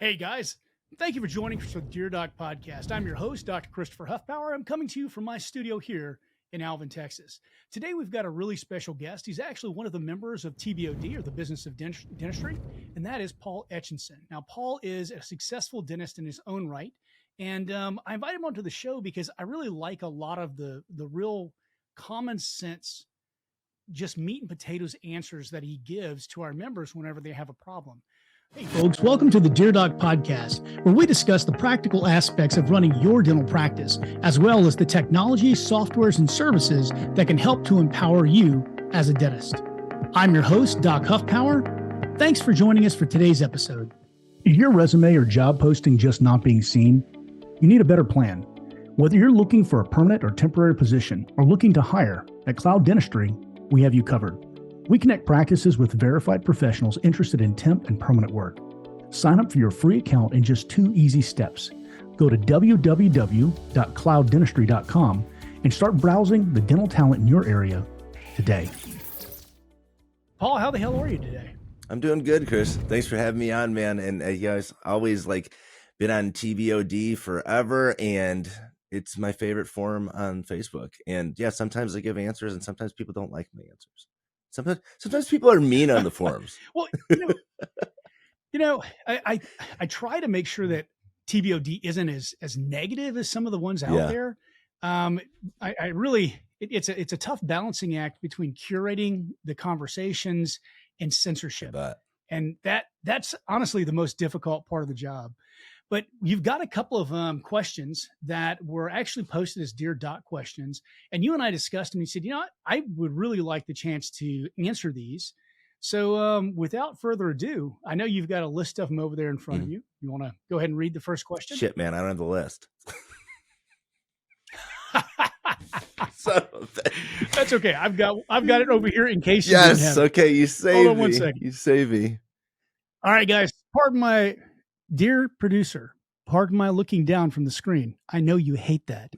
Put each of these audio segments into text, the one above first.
Hey guys, thank you for joining us for the Dear Doc podcast. I'm your host, Dr. Christopher Hoffpauir. I'm coming to you from my studio here in Alvin, Texas. Today we've got a really special guest. He's actually one of the members of TPPD, or the Business of Dentistry, and that is Paul Etchison. Now, Paul is a successful dentist in his own right, and I invited him onto the show because I really like a lot of the real common sense, just meat and potatoes answers that he gives to our members whenever they have a problem. Hey folks, welcome to the Dear Doc podcast, where we discuss the practical aspects of running your dental practice, as well as the technology, softwares, and services that can help to empower you as a dentist. I'm your host, Doc Hoffpauir. Thanks for joining us for today's episode. Is your resume or job posting just not being seen? You need a better plan. Whether you're looking for a permanent or temporary position or looking to hire, at Cloud Dentistry, we have you covered. We connect practices with verified professionals interested in temp and permanent work. Sign up for your free account in just 2 easy steps. Go to www.clouddentistry.com and start browsing the dental talent in your area today. Paul, how the hell are you today? I'm doing good, Chris. Thanks for having me on, man. And you guys always been on TPPD forever, and it's my favorite forum on Facebook. And yeah, sometimes I give answers, and sometimes people don't like my answers. Sometimes people are mean on the forums. Well, I try to make sure that TPPD isn't as negative as some of the ones out there. It's a tough balancing act between curating the conversations and censorship. And that's honestly the most difficult part of the job. But you've got a couple of questions that were actually posted as Dear Doc questions. And you and I discussed them. And you said, I would really like the chance to answer these. So without further ado, I know you've got a list of them over there in front of you. You want to go ahead and read the first question? Shit, man, I don't have the list. That's okay. I've got it over here in case you didn't have it. Okay, you save Hold on me. 1 second. You save me. All right, guys. Pardon my dear producer. Pardon my looking down from the screen. I know you hate that.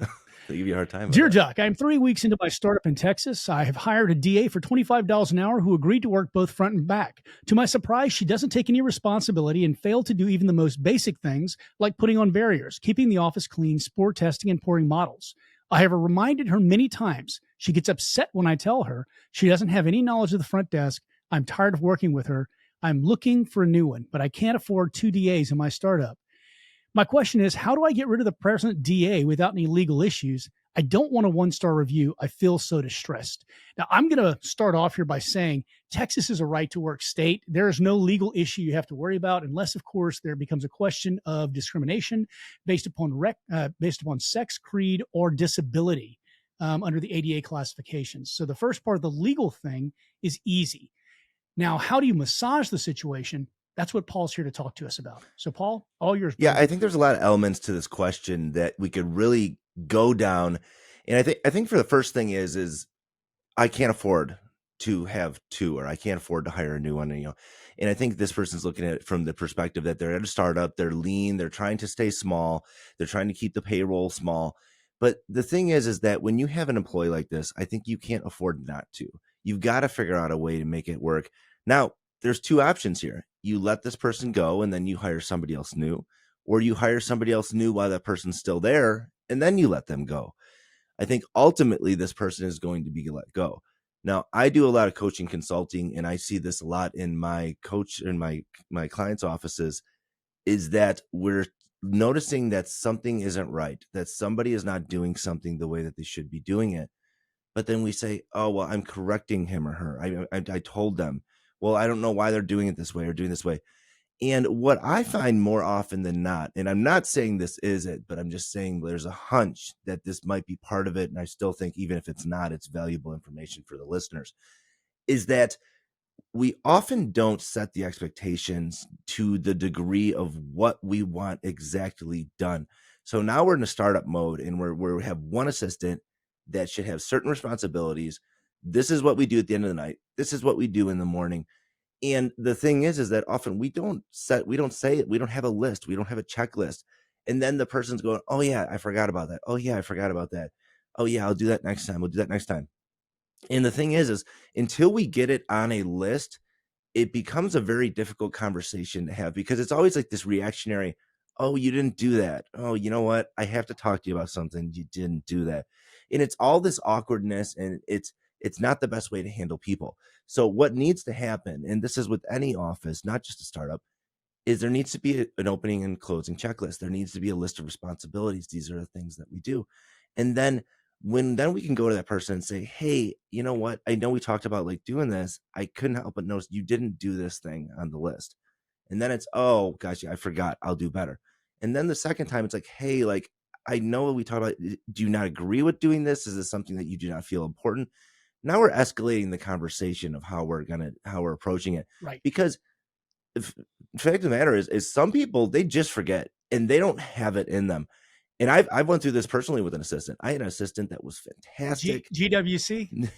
They give you a hard time. Dear Doc, I'm 3 weeks into my startup in Texas. I have hired a DA for $25 an hour who agreed to work both front and back. To my surprise, she doesn't take any responsibility and failed to do even the most basic things like putting on barriers, keeping the office clean, spore testing, and pouring models. I have reminded her many times. She gets upset when I tell her she doesn't have any knowledge of the front desk. I'm tired of working with her. I'm looking for a new one, but I can't afford 2 DAs in my startup. My question is, how do I get rid of the present DA without any legal issues? I don't want a 1-star review. I feel so distressed. Now, I'm going to start off here by saying Texas is a right to work state. There is no legal issue you have to worry about unless, of course, there becomes a question of discrimination based upon sex, creed, or disability under the ADA classifications. So the first part of the legal thing is easy. Now, how do you massage the situation? That's what Paul's here to talk to us about. So, Paul, all yours. Yeah, I think there's a lot of elements to this question that we could really go down. And I think for the first thing is I can't afford to have 2, or I can't afford to hire a new one. And I think this person's looking at it from the perspective that they're at a startup, they're lean, they're trying to stay small, they're trying to keep the payroll small. But the thing is that when you have an employee like this, I think you can't afford not to. You've got to figure out a way to make it work. Now, there's 2 options here. You let this person go and then you hire somebody else new, or you hire somebody else new while that person's still there and then you let them go. I think ultimately this person is going to be let go. Now, I do a lot of coaching consulting, and I see this a lot in my my clients' offices, is that we're noticing that something isn't right, that somebody is not doing something the way that they should be doing it. But then we say, oh, well, I'm correcting him or her. I told them. Well, I don't know why they're doing it this way or doing this way. And what I find more often than not, and I'm not saying this is it, but I'm just saying there's a hunch that this might be part of it. And I still think even if it's not, it's valuable information for the listeners, is that we often don't set the expectations to the degree of what we want exactly done. So now we're in a startup mode, and we have one assistant that should have certain responsibilities. This is what we do at the end of the night. This is what we do in the morning. And the thing is that often we don't say it. We don't have a list. We don't have a checklist. And then the person's going, oh yeah, I forgot about that. Oh yeah, I forgot about that. Oh yeah, I'll do that next time. We'll do that next time. And the thing is until we get it on a list, it becomes a very difficult conversation to have because it's always like this reactionary, oh, you didn't do that. Oh, you know what? I have to talk to you about something. You didn't do that. And it's all this awkwardness, and it's not the best way to handle people. So what needs to happen, and this is with any office, not just a startup, is there needs to be an opening and closing checklist. There needs to be a list of responsibilities. These are the things that we do. And then then we can go to that person and say, hey, you know what? I know we talked about like doing this. I couldn't help but notice you didn't do this thing on the list. And then it's, oh gosh, I forgot. I'll do better. And then the second time it's like, hey, like, I know we talked about, do you not agree with doing this? Is this something that you do not feel important? Now we're escalating the conversation of how we're approaching it. Right. Because the fact of the matter is some people, they just forget and they don't have it in them. And I've went through this personally with an assistant. I had an assistant that was fantastic. GWC.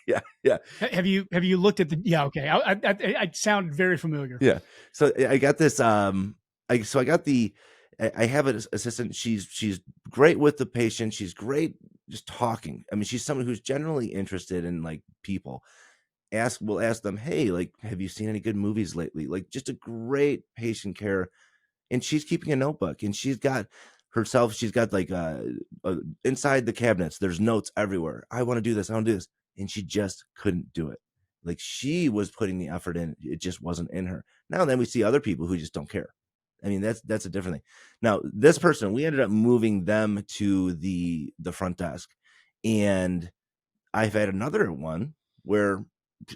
Yeah. Have you looked at the? Yeah, okay. I sound very familiar. Yeah. So I got this. I have an assistant. She's great with the patient. She's great just talking. I mean, she's someone who's generally interested in like people. We'll ask them, hey, like, have you seen any good movies lately? Like, just a great patient care. And she's keeping a notebook, and she's got like inside the cabinets, there's notes everywhere. I want to do this. I want to do this. And she just couldn't do it. Like, she was putting the effort in. It just wasn't in her. Now, then we see other people who just don't care. I mean, that's a different thing. Now, this person, we ended up moving them to the front desk. And I've had another one where,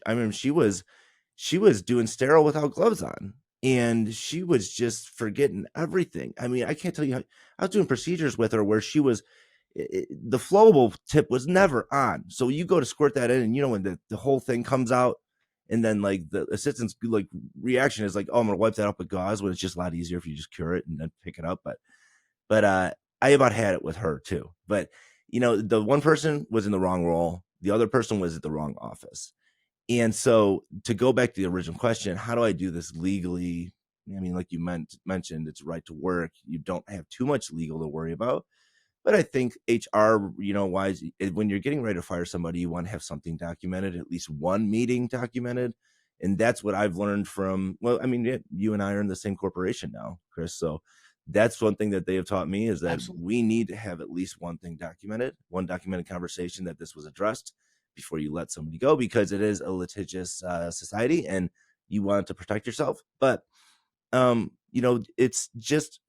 I mean, she was doing sterile without gloves on, and she was just forgetting everything. I mean, I can't tell you how, I was doing procedures with her where she was, the flowable tip was never on. So you go to squirt that in, and you know, when the whole thing comes out, and then like the assistant's like reaction is like, oh, I'm gonna wipe that up with gauze, when it's just a lot easier if you just cure it and then pick it up. But I about had it with her too. But you know, the one person was in the wrong role, the other person was at the wrong office. And so to go back to the original question, how do I do this legally? I mean, like you mentioned, it's right to work. You don't have too much legal to worry about. But I think HR, you know, wise, when you're getting ready to fire somebody, you want to have something documented, at least one meeting documented. And that's what I've learned from, well, I mean, you and I are in the same corporation now, Chris. So that's one thing that they have taught me, is that Absolutely. we need to have at least one thing documented, one documented conversation that this was addressed before you let somebody go, because it is a litigious society and you want to protect yourself. But, you know, it's just,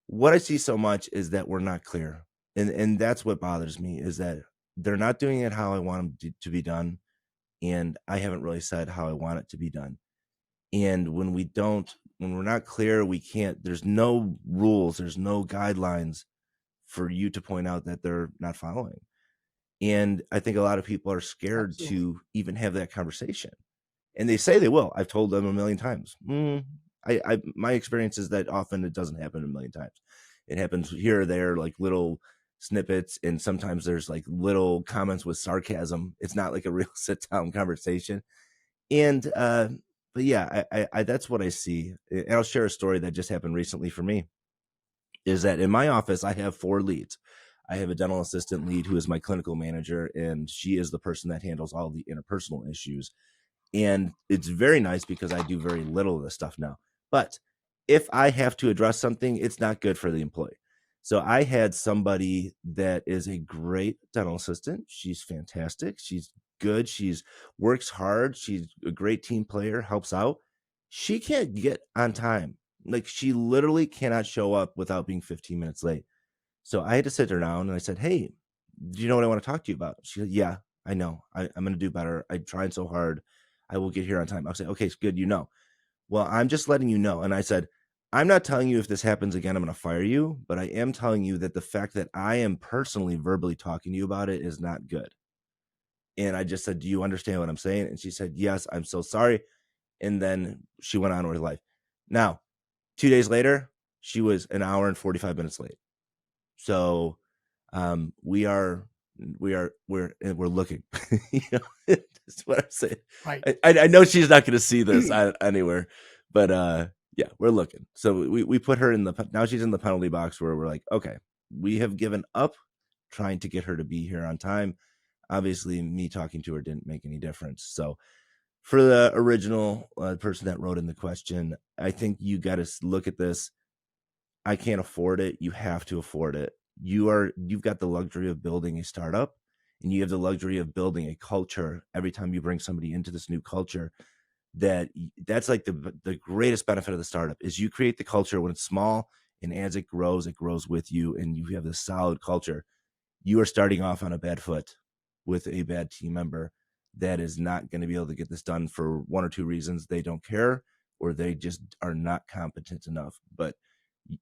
what I see so much is that we're not clear. And that's what bothers me, is that they're not doing it how I want them to be done. And I haven't really said how I want it to be done. And when we're not clear, we can't, there's no rules, there's no guidelines for you to point out that they're not following. And I think a lot of people are scared Absolutely. to even have that conversation. And they say they will. I've told them a million times. My experience is that often it doesn't happen a million times. It happens here or there, like little snippets, and sometimes there's like little comments with sarcasm. It's not like a real sit down conversation. And but yeah, I that's what I see. And I'll share a story that just happened recently for me. Is that in my office, I have 4 leads. I have a dental assistant lead who is my clinical manager, and she is the person that handles all the interpersonal issues. And it's very nice because I do very little of this stuff now. But if I have to address something, it's not good for the employee. So I had somebody that is a great dental assistant. She's fantastic. She's good. She's works hard. She's a great team player, helps out. She can't get on time. Like, she literally cannot show up without being 15 minutes late. So I had to sit her down and I said, hey, do you know what I want to talk to you about? She said, yeah, I know. I'm going to do better. I'm trying so hard. I will get here on time. I'll say, okay, it's good. You know, well, I'm just letting you know. And I said, I'm not telling you if this happens again, I'm going to fire you, but I am telling you that the fact that I am personally verbally talking to you about it is not good. And I just said, do you understand what I'm saying? And she said, yes, I'm so sorry. And then she went on with her life. Now, 2 days later, she was an hour and 45 minutes late. So we're looking. You know, that's what I'm saying. Right. I know she's not going to see this anywhere, but yeah, we're looking. So we put her in now she's in the penalty box, where we're like, okay, we have given up trying to get her to be here on time. Obviously, me talking to her didn't make any difference. So For the original person that wrote in the question, I think you got to look at this. I can't afford it. You have to afford it. You've got the luxury of building a startup, and you have the luxury of building a culture. Every time you bring somebody into this new culture, that's like the greatest benefit of the startup is you create the culture when it's small, and as it grows with you, and you have this solid culture. You are starting off on a bad foot with a bad team member that is not going to be able to get this done for one or two reasons. They don't care, or they just are not competent enough. But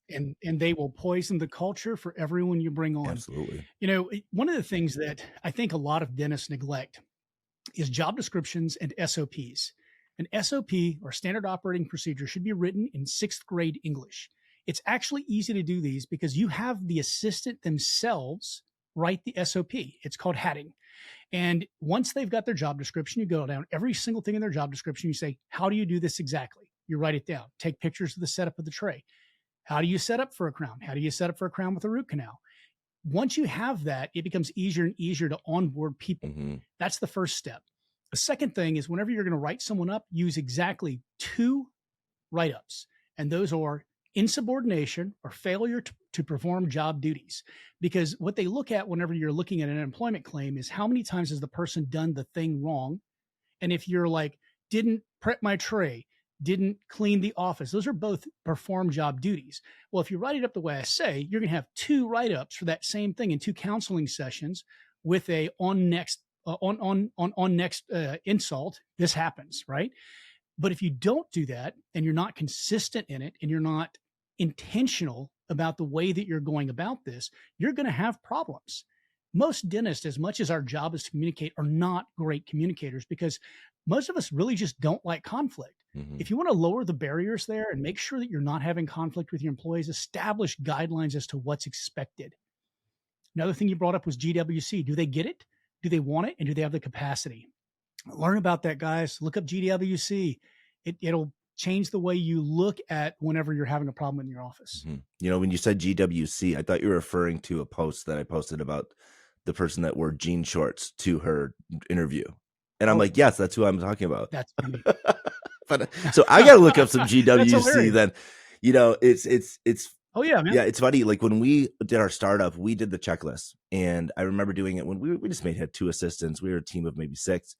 and they will poison the culture for everyone you bring on. absolutely. One of the things that I think a lot of dentists neglect is job descriptions and SOPs. An SOP, or standard operating procedure, should be written in 6th grade English. It's actually easy to do these because you have the assistant themselves write the SOP. It's called hatting. And once they've got their job description, you go down every single thing in their job description. You say, how do you do this exactly? You write it down. Take pictures of the setup of the tray. How do you set up for a crown? How do you set up for a crown with a root canal? Once you have that, it becomes easier and easier to onboard people. Mm-hmm. That's the first step. The second thing is whenever you're going to write someone up, use exactly 2 write-ups. And those are insubordination or failure to perform job duties. Because what they look at whenever you're looking at an employment claim is how many times has the person done the thing wrong? And if you're like, didn't prep my tray, didn't clean the office, those are both perform job duties. Well, if you write it up the way I say, you're going to have 2 write-ups for that same thing in 2 counseling sessions with a on next insult, this happens, right? But if you don't do that and you're not consistent in it and you're not intentional about the way that you're going about this, you're going to have problems. Most dentists, as much as our job is to communicate, are not great communicators because most of us really just don't like conflict. Mm-hmm. If you want to lower the barriers there and make sure that you're not having conflict with your employees, establish guidelines as to what's expected. Another thing you brought up was GWC. Do they get it? Do they want it? And do they have the capacity? Learn about that, guys. Look up GWC. It'll change the way you look at whenever you're having a problem in your office. Mm-hmm. When you said GWC, I thought you were referring to a post that I posted about the person that wore jean shorts to her interview. And I'm like, yes, that's who I'm talking about. That's funny. But so I got to look up some GWC then. It's oh yeah, man. Yeah, it's funny. Like when we did our startup, we did the checklist, and I remember doing it when we just had 2 assistants. We were a team of maybe 6,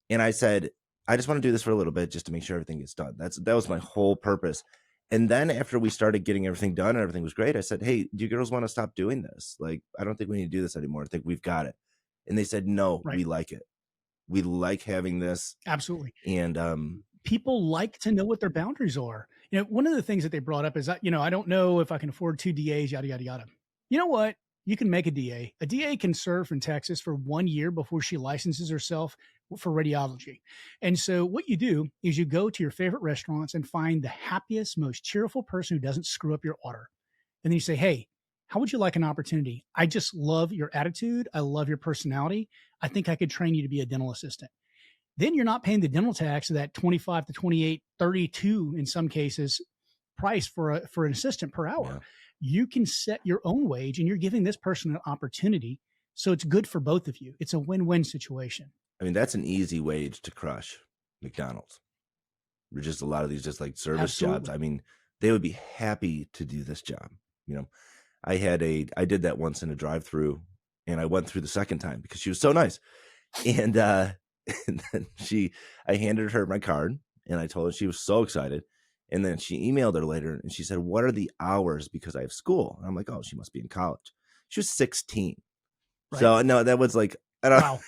and I said, I just want to do this for a little bit just to make sure everything gets done. That was my whole purpose. And then after we started getting everything done and everything was great, I said, hey, do you girls want to stop doing this? Like, I don't think we need to do this anymore. I think we've got it. And they said, no, Right. We like it. We like having this. Absolutely. And people like to know what their boundaries are. One of the things that they brought up is that, I don't know if I can afford 2 DAs, yada, yada, yada. You know what? You can make a DA. A DA can serve in Texas for 1 year before she licenses herself for radiology. And so what you do is you go to your favorite restaurants and find the happiest, most cheerful person who doesn't screw up your order. And then you say, hey, how would you like an opportunity? I just love your attitude. I love your personality. I think I could train you to be a dental assistant. Then you're not paying the dental tax of that 25 to 28, 32 in some cases price for an assistant per hour. Yeah. You can set your own wage and you're giving this person an opportunity. So it's good for both of you. It's a win-win situation. I mean, that's an easy wage to crush McDonald's. There's just a lot of these just like service jobs. I mean, they would be happy to do this job. I did that once in a drive-through, and I went through the second time because she was so nice. And then I handed her my card, and I told her, she was so excited. And then she emailed her later, and she said, what are the hours? Because I have school. And I'm like, oh, she must be in college. She was 16. Right. So no, that was like, I don't know.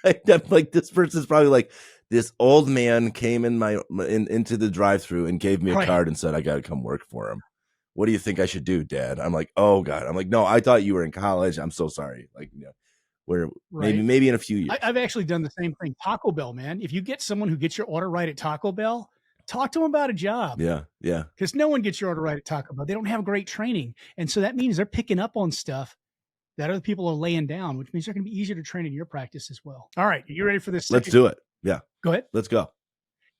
I'm like, this person's probably like, this old man came into the drive-through and gave me a card and said, I got to come work for him. What do you think I should do, Dad? I'm like, oh God. I'm like, no, I thought you were in college. I'm so sorry. Like, we're maybe in a few years. I've actually done the same thing. Taco Bell, man. If you get someone who gets your order right at Taco Bell, talk to them about a job. Yeah. Because no one gets your order right at Taco Bell. They don't have great training. And so that means they're picking up on stuff that other people are laying down, which means they're going to be easier to train in your practice as well. All right. Are you ready for this? Let's do it. Yeah. Go ahead. Let's go.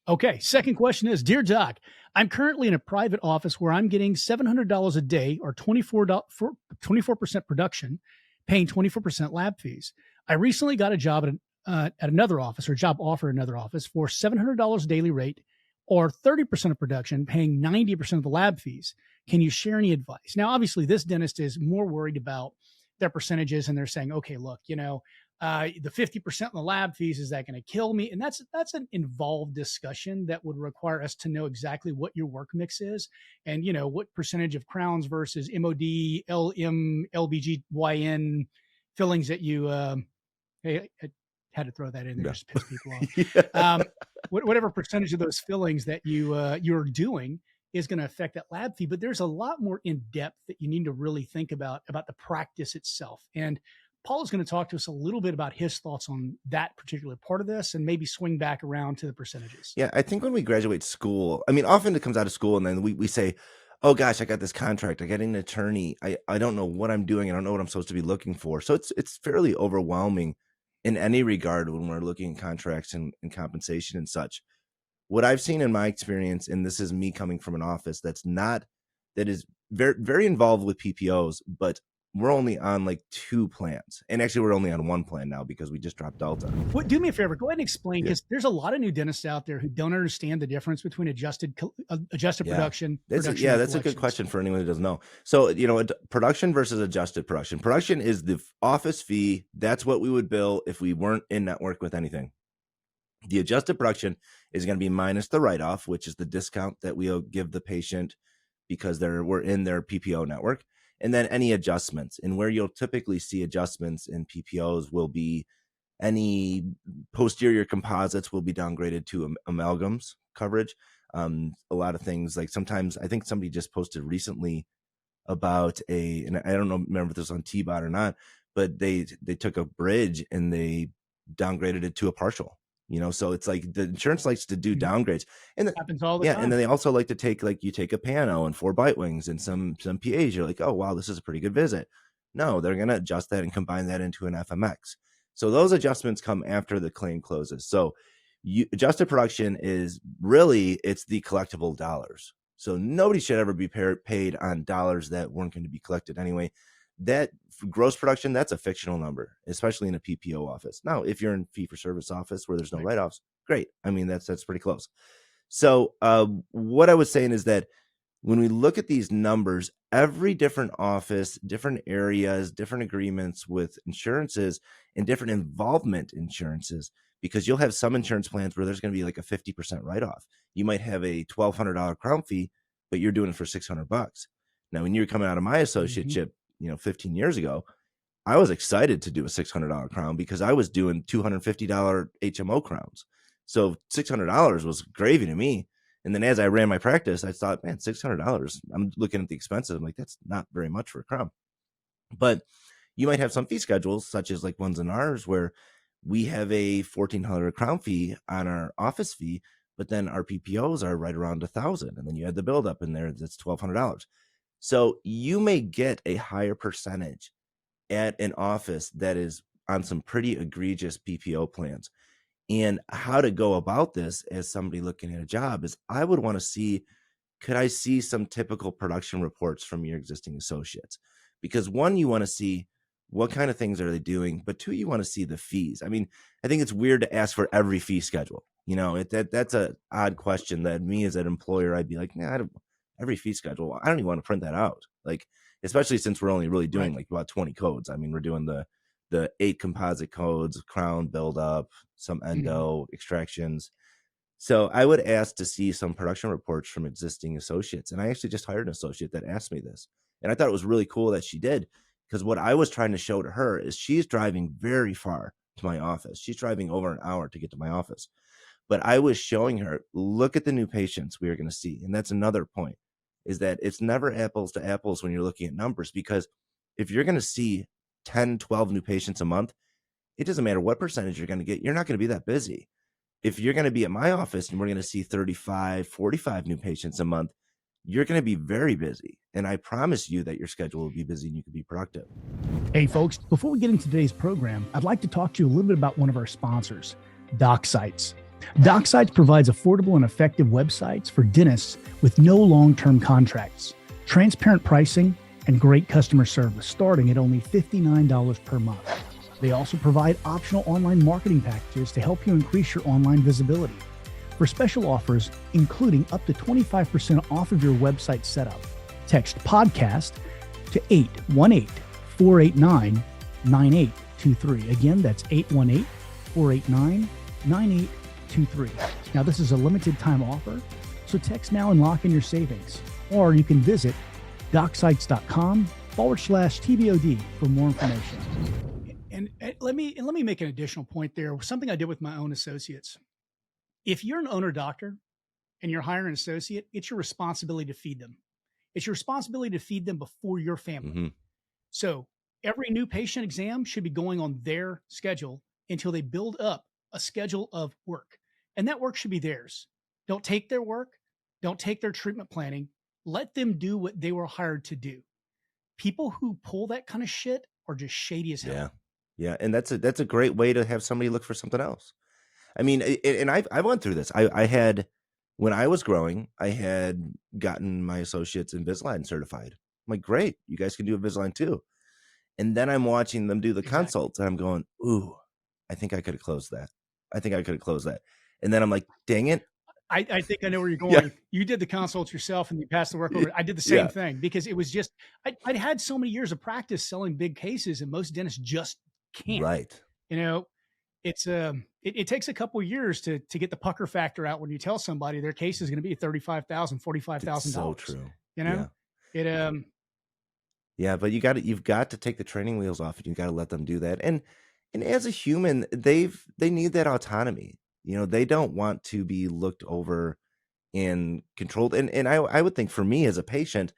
Okay. Second question is, Dear Doc, I'm currently in a private office where I'm getting $700 a day or 24% production, paying 24% lab fees. I recently got a job at another office or job offer at another office for $700 daily rate or 30% of production, paying 90% of the lab fees. Can you share any advice? Now, obviously, this dentist is more worried about their percentages, and they're saying, okay, look, the 50% in the lab fees, is that going to kill me? And that's an involved discussion that would require us to know exactly what your work mix is and, what percentage of crowns versus MOD, LM, LBGYN fillings that you, hey, I had to throw that in there just to piss people off. Whatever percentage of those fillings that you're doing is going to affect that lab fee. But there's a lot more in depth that you need to really think about the practice itself. And Paul is going to talk to us a little bit about his thoughts on that particular part of this and maybe swing back around to the percentages. Yeah, I think when we graduate school, I mean, often it comes out of school and then we say, oh gosh, I got this contract, I got an attorney, I don't know what I'm doing, I don't know what I'm supposed to be looking for. So it's fairly overwhelming in any regard when we're looking at contracts and compensation and such. What I've seen in my experience, and this is me coming from an office that is very, very involved with PPOs, but we're only on like 2 plans. And actually we're only on 1 plan now because we just dropped Delta. Do me a favor, go ahead and explain, because there's a lot of new dentists out there who don't understand the difference between adjusted production. That's a good question for anyone who doesn't know. So, production versus adjusted production. Production is the office fee. That's what we would bill if we weren't in network with anything. The adjusted production is going to be minus the write-off, which is the discount that we'll give the patient because we're in their PPO network. And then any adjustments, and where you'll typically see adjustments in PPOs will be any posterior composites will be downgraded to amalgams coverage. A lot of things, like sometimes I think somebody just posted recently about and I don't remember if this was on T-Bot or not, but they took a bridge and they downgraded it to a partial. So it's like the insurance likes to do downgrades, and it happens all the time. And then they also like to take, like, you take a Pano and 4 bite wings and some PAs. You're like, oh wow, this is a pretty good visit. No, they're going to adjust that and combine that into an FMX. So those adjustments come after the claim closes. So adjusted production is really, it's the collectible dollars. So nobody should ever be paid on dollars that weren't going to be collected anyway. That gross production, that's a fictional number, especially in a PPO office. Now, if you're in fee-for-service office where there's no write-offs, great. I mean, that's pretty close. So what I was saying is that when we look at these numbers, every different office, different areas, different agreements with insurances and different involvement insurances, because you'll have some insurance plans where there's going to be like a 50% write-off. You might have a $1,200 crown fee, but you're doing it for $600. Now, when you're coming out of my associateship, 15 years ago, I was excited to do a $600 crown because I was doing $250 HMO crowns. So $600 was gravy to me. And then as I ran my practice, I thought, man, $600, I'm looking at the expenses. I'm like, that's not very much for a crown. But you might have some fee schedules, such as like ones in ours, where we have a $1,400 crown fee on our office fee, but then our PPOs are right around $1,000. And then you add the build up in there, that's $1,200. So you may get a higher percentage at an office that is on some pretty egregious PPO plans. And how to go about this as somebody looking at a job is, I would want to see, could I see some typical production reports from your existing associates? Because 1, you want to see what kind of things are they doing, but 2, you want to see the fees. I mean, I think it's weird to ask for every fee schedule. That's an odd question that me as an employer, I'd be like, nah, every fee schedule, I don't even want to print that out. Like, especially since we're only really doing like about 20 codes. I mean, we're doing the 8 composite codes, crown, build up, some endo extractions. So I would ask to see some production reports from existing associates. And I actually just hired an associate that asked me this. And I thought it was really cool that she did, because what I was trying to show to her is she's driving very far to my office. She's driving over an hour to get to my office. But I was showing her, look at the new patients we are going to see. And that's another point, is that it's never apples to apples when you're looking at numbers, because if you're going to see 10, 12 new patients a month, it doesn't matter what percentage you're going to get. You're not going to be that busy. If you're going to be at my office and we're going to see 35, 45 new patients a month, you're going to be very busy. And I promise you that your schedule will be busy and you can be productive. Hey folks, before we get into today's program, I'd like to talk to you a little bit about one of our sponsors, DocSites. DocSites provides affordable and effective websites for dentists with no long-term contracts, transparent pricing, and great customer service starting at only $59 per month. They also provide optional online marketing packages to help you increase your online visibility. For special offers, including up to 25% off of your website setup, text podcast to 818-489-9823. Again, that's 818-489-9823. Now, this is a limited time offer, so text now and lock in your savings. Or you can visit docsites.com/TBOD for more information. And let me make an additional point there. Something I did with my own associates. If you're an owner doctor and you're hiring an associate, it's your responsibility to feed them. It's your responsibility to feed them before your family. Mm-hmm. So every new patient exam should be going on their schedule until they build up a schedule of work. And that work should be theirs. Don't take their work. Don't take their treatment planning. Let them do what they were hired to do. People who pull that kind of shit are just shady as hell. Yeah. Yeah. And that's a great way to have somebody look for something else. I mean, and I went through this. I had, when I was growing, I had gotten my associates Invisalign certified. I'm like, great, you guys can do Invisalign too. And then I'm watching them do the consults and I'm going, ooh, I think I could have closed that. And then I'm like, dang it. I think I know where you're going. Yeah. You did the consults yourself and you passed the work over. I did the same thing because it was just, I'd had so many years of practice selling big cases and most dentists just can't. Right. You know, it's it takes a couple of years to get the pucker factor out when you tell somebody their case is going to be $35,000, $45,000. So true. You know, yeah, but you've got to take the training wheels off and you got to let them do that. And as a human, they need that autonomy. You know, they don't want to be looked over and controlled. And I would think for me as a patient,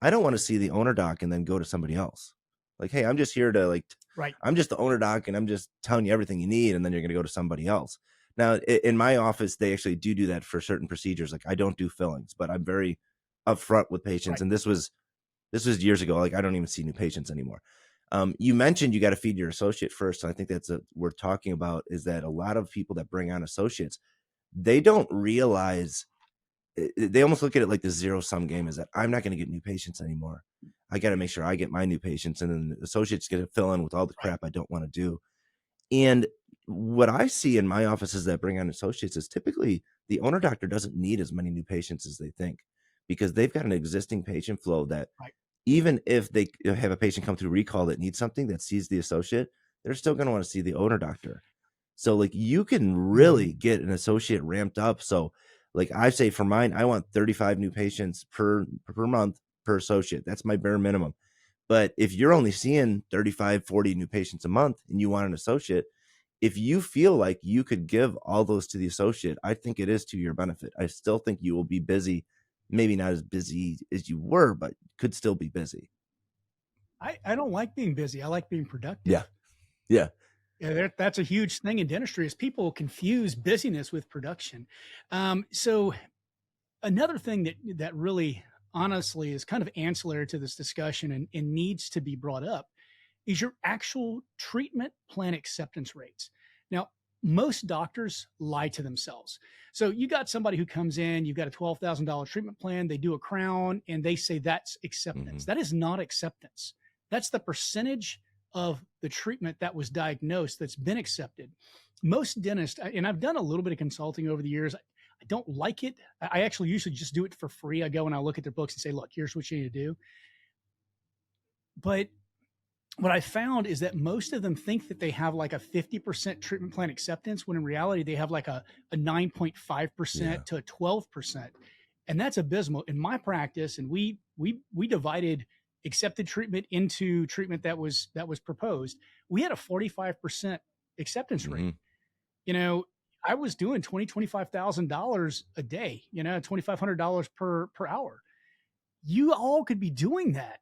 I don't want to see the owner doc and then go to somebody else. Like, hey, I'm just here to right. I'm just the owner doc and I'm just telling you everything you need. And then you're going to go to somebody else. Now, in my office, they actually do that for certain procedures. Like I don't do fillings, but I'm very upfront with patients. Right. And this was years ago. Like I don't even see new patients anymore. You mentioned you got to feed your associate first. And I think that's we're talking about is that a lot of people that bring on associates, they don't realize, they almost look at it like the zero-sum game is that I'm not going to get new patients anymore. I got to make sure I get my new patients and then the associates get to fill in with all the crap I don't want to do. And what I see in my offices that bring on associates is typically the owner doctor doesn't need as many new patients as they think because they've got an existing patient flow that even if they have a patient come through recall that needs something that sees the associate, they're still going to want to see the owner doctor. So like you can really get an associate ramped up. So like I say for mine, I want 35 new patients per month per associate. That's my bare minimum. But if you're only seeing 35, 40 new patients a month and you want an associate, if you feel like you could give all those to the associate, I think it is to your benefit. I still think you will be busy, maybe not as busy as you were, but could still be busy. I don't like being busy. I like being productive. Yeah. Yeah. Yeah, that's a huge thing in dentistry is people confuse busyness with production. So another thing that really honestly is kind of ancillary to this discussion and needs to be brought up is your actual treatment plan acceptance rates. Now, most doctors lie to themselves. So you got somebody who comes in, you've got a $12,000 treatment plan, they do a crown and they say that's acceptance. That is not acceptance. That's the percentage of the treatment that was diagnosed that's been accepted. Most dentists, and I've done a little bit of consulting over the years, I don't like it. I actually usually just do it for free. I go and I look at their books and say, look, here's what you need to do. But what I found is that most of them think that they have like a 50% treatment plan acceptance, when in reality, they have like a 9.5% to a 12%. And that's abysmal. In my practice, and we divided accepted treatment into treatment that was proposed. We had a 45% acceptance rate. You know, I was doing $25,000 a day, you know, $2,500 per hour. You all could be doing that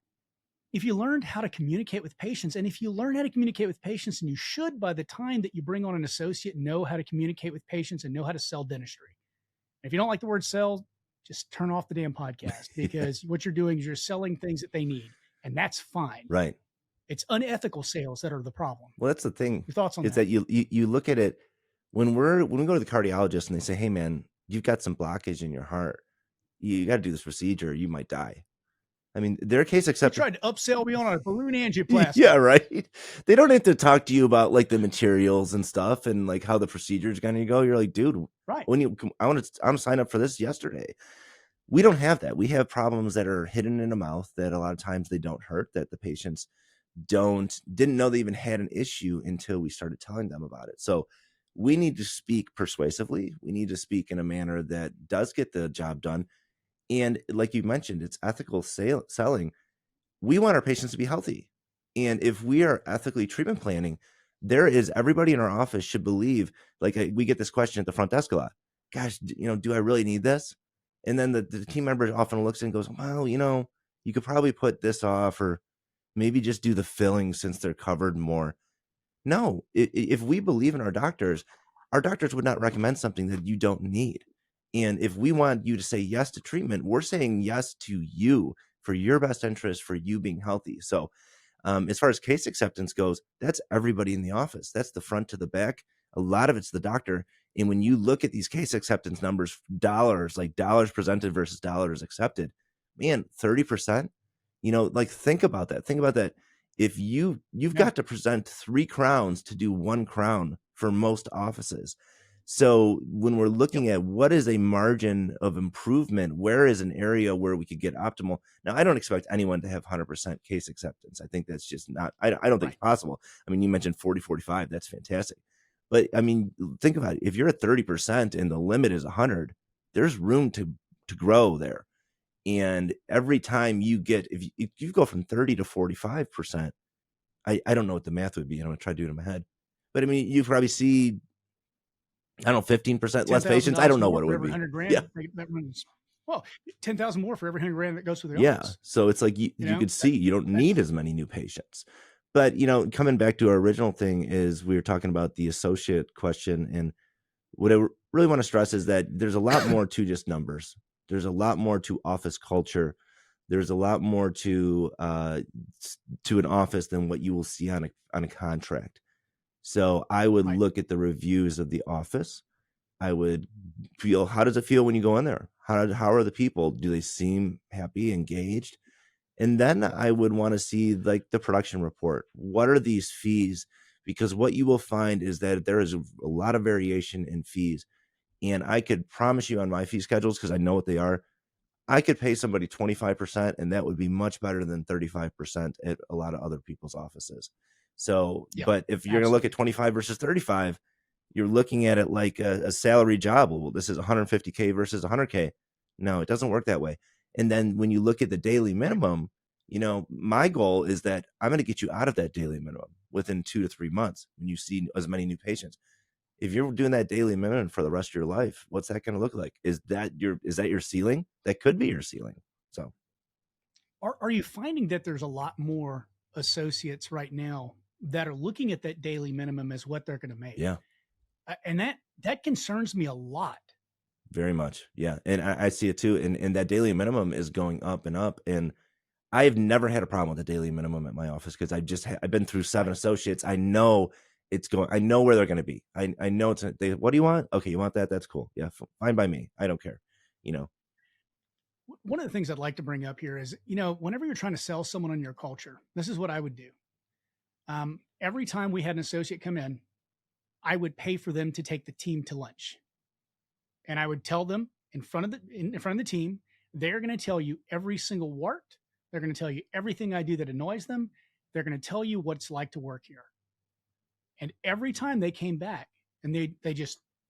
if you learned how to communicate with patients. And if you learn how to communicate with patients, and you should, by the time that you bring on an associate, know how to communicate with patients and know how to sell dentistry. And if you don't like the word sell, just turn off the damn podcast, because what you're doing is you're selling things that they need, and that's fine. Right. It's unethical sales that are the problem. Well, that's the thing. Your thoughts on that? You look at it when we go to the cardiologist and they say, hey man, you've got some blockage in your heart. You got to do this procedure. You might die. I mean, their case They acceptance. tried to upsell me on a balloon angioplasty. Yeah, right. They don't have to talk to you about like the materials and stuff and like how the procedure is going to go. You're like, dude, Right. I'm signed up for this yesterday. We don't have that. We have problems that are hidden in the mouth that a lot of times they don't hurt, that the patients didn't know they even had an issue until we started telling them about it. So we need to speak persuasively. We need to speak in a manner that does get the job done. And like you mentioned, it's ethical selling. We want our patients to be healthy. And if we are ethically treatment planning, everybody in our office should believe, like we get this question at the front desk a lot. Gosh, do I really need this? And then the team member often looks and goes, well, you could probably put this off or maybe just do the filling since they're covered more. No, if we believe in our doctors would not recommend something that you don't need. And if we want you to say yes to treatment, we're saying yes to you for your best interest, for you being healthy. So as far as case acceptance goes, that's everybody in the office. That's the front to the back. A lot of it's the doctor. And when you look at these case acceptance numbers, dollars presented versus dollars accepted, man, 30%, like think about that. Think about that. If you've got to present 3 crowns to do 1 crown for most offices. So when we're looking at what is a margin of improvement, where is an area where we could get optimal? Now, I don't expect anyone to have 100% case acceptance. I think that's just not, I don't think it's possible. I mean, you mentioned 40, 45, that's fantastic. But I mean, think about it. If you're at 30% and the limit is 100, there's room to grow there. And every time if you go from 30 to 45%, I don't know what the math would be. I'm going to try to do it in my head. But I mean, you probably see, I don't know, 15% less patients. I don't know what it would be. 100 grand. Yeah. That runs, well, 10,000 more for every 100 grand that goes through the Yeah. office. So it's like you could see you don't need as many new patients. But, coming back to our original thing is we were talking about the associate question. And what I really want to stress is that there's a lot more to just numbers. There's a lot more to office culture. There's a lot more to an office than what you will see on a contract. So I would look at the reviews of the office. I would feel, how does it feel when you go in there? How are the people? Do they seem happy, engaged? And then I would want to see like the production report. What are these fees? Because what you will find is that there is a lot of variation in fees. And I could promise you on my fee schedules, because I know what they are, I could pay somebody 25%, and that would be much better than 35% at a lot of other people's offices. So, but if you're going to look at 25 versus 35, you're looking at it like a salary job. Well, this is 150K versus 100K. No, it doesn't work that way. And then when you look at the daily minimum, my goal is that I'm going to get you out of that daily minimum within 2 to 3 months when you see as many new patients. If you're doing that daily minimum for the rest of your life, what's that going to look like? Is that your ceiling? That could be your ceiling. So are you finding that there's a lot more associates right now that are looking at that daily minimum as what they're going to make? Yeah. And that concerns me a lot. Very much. Yeah. And I see it too. And that daily minimum is going up and up. And I've never had a problem with the daily minimum at my office because I've been through 7 associates. I know I know where they're going to be. I know what do you want? Okay. You want that? That's cool. Yeah. Fine by me. I don't care. One of the things I'd like to bring up here is, whenever you're trying to sell someone on your culture, this is what I would do. Every time we had an associate come in, I would pay for them to take the team to lunch. And I would tell them in front of the team, they're going to tell you every single wart. They're going to tell you everything I do that annoys them. They're going to tell you what it's like to work here. And every time they came back, and they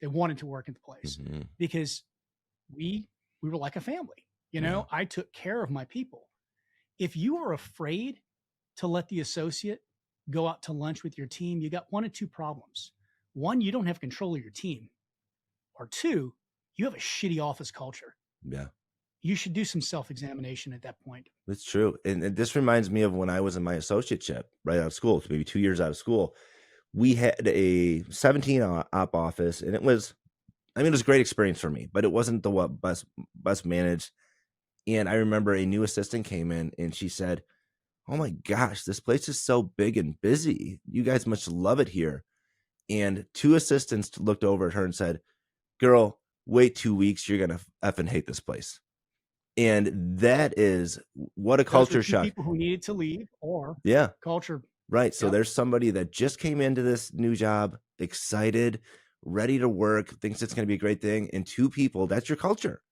wanted to work at the place because we were like a family. I took care of my people. If you are afraid to let the associate go out to lunch with your team, you got 1 of 2 problems. 1, you don't have control of your team. Or 2, you have a shitty office culture. Yeah. You should do some self-examination at that point. That's true. And this reminds me of when I was in my associateship right out of school, maybe 2 years out of school. We had a 17 op office, and it was a great experience for me, but it wasn't the best managed. And I remember a new assistant came in and she said, "Oh my gosh, this place is so big and busy. You guys must love it here." And 2 assistants looked over at her and said, "Girl, wait 2 weeks. You're going to effing hate this place." And that is what a Those were culture two shock. people who needed to leave, or Yeah. culture. Right. So Yep. there's somebody that just came into this new job, excited, ready to work, thinks it's going to be a great thing. And two people, that's your culture.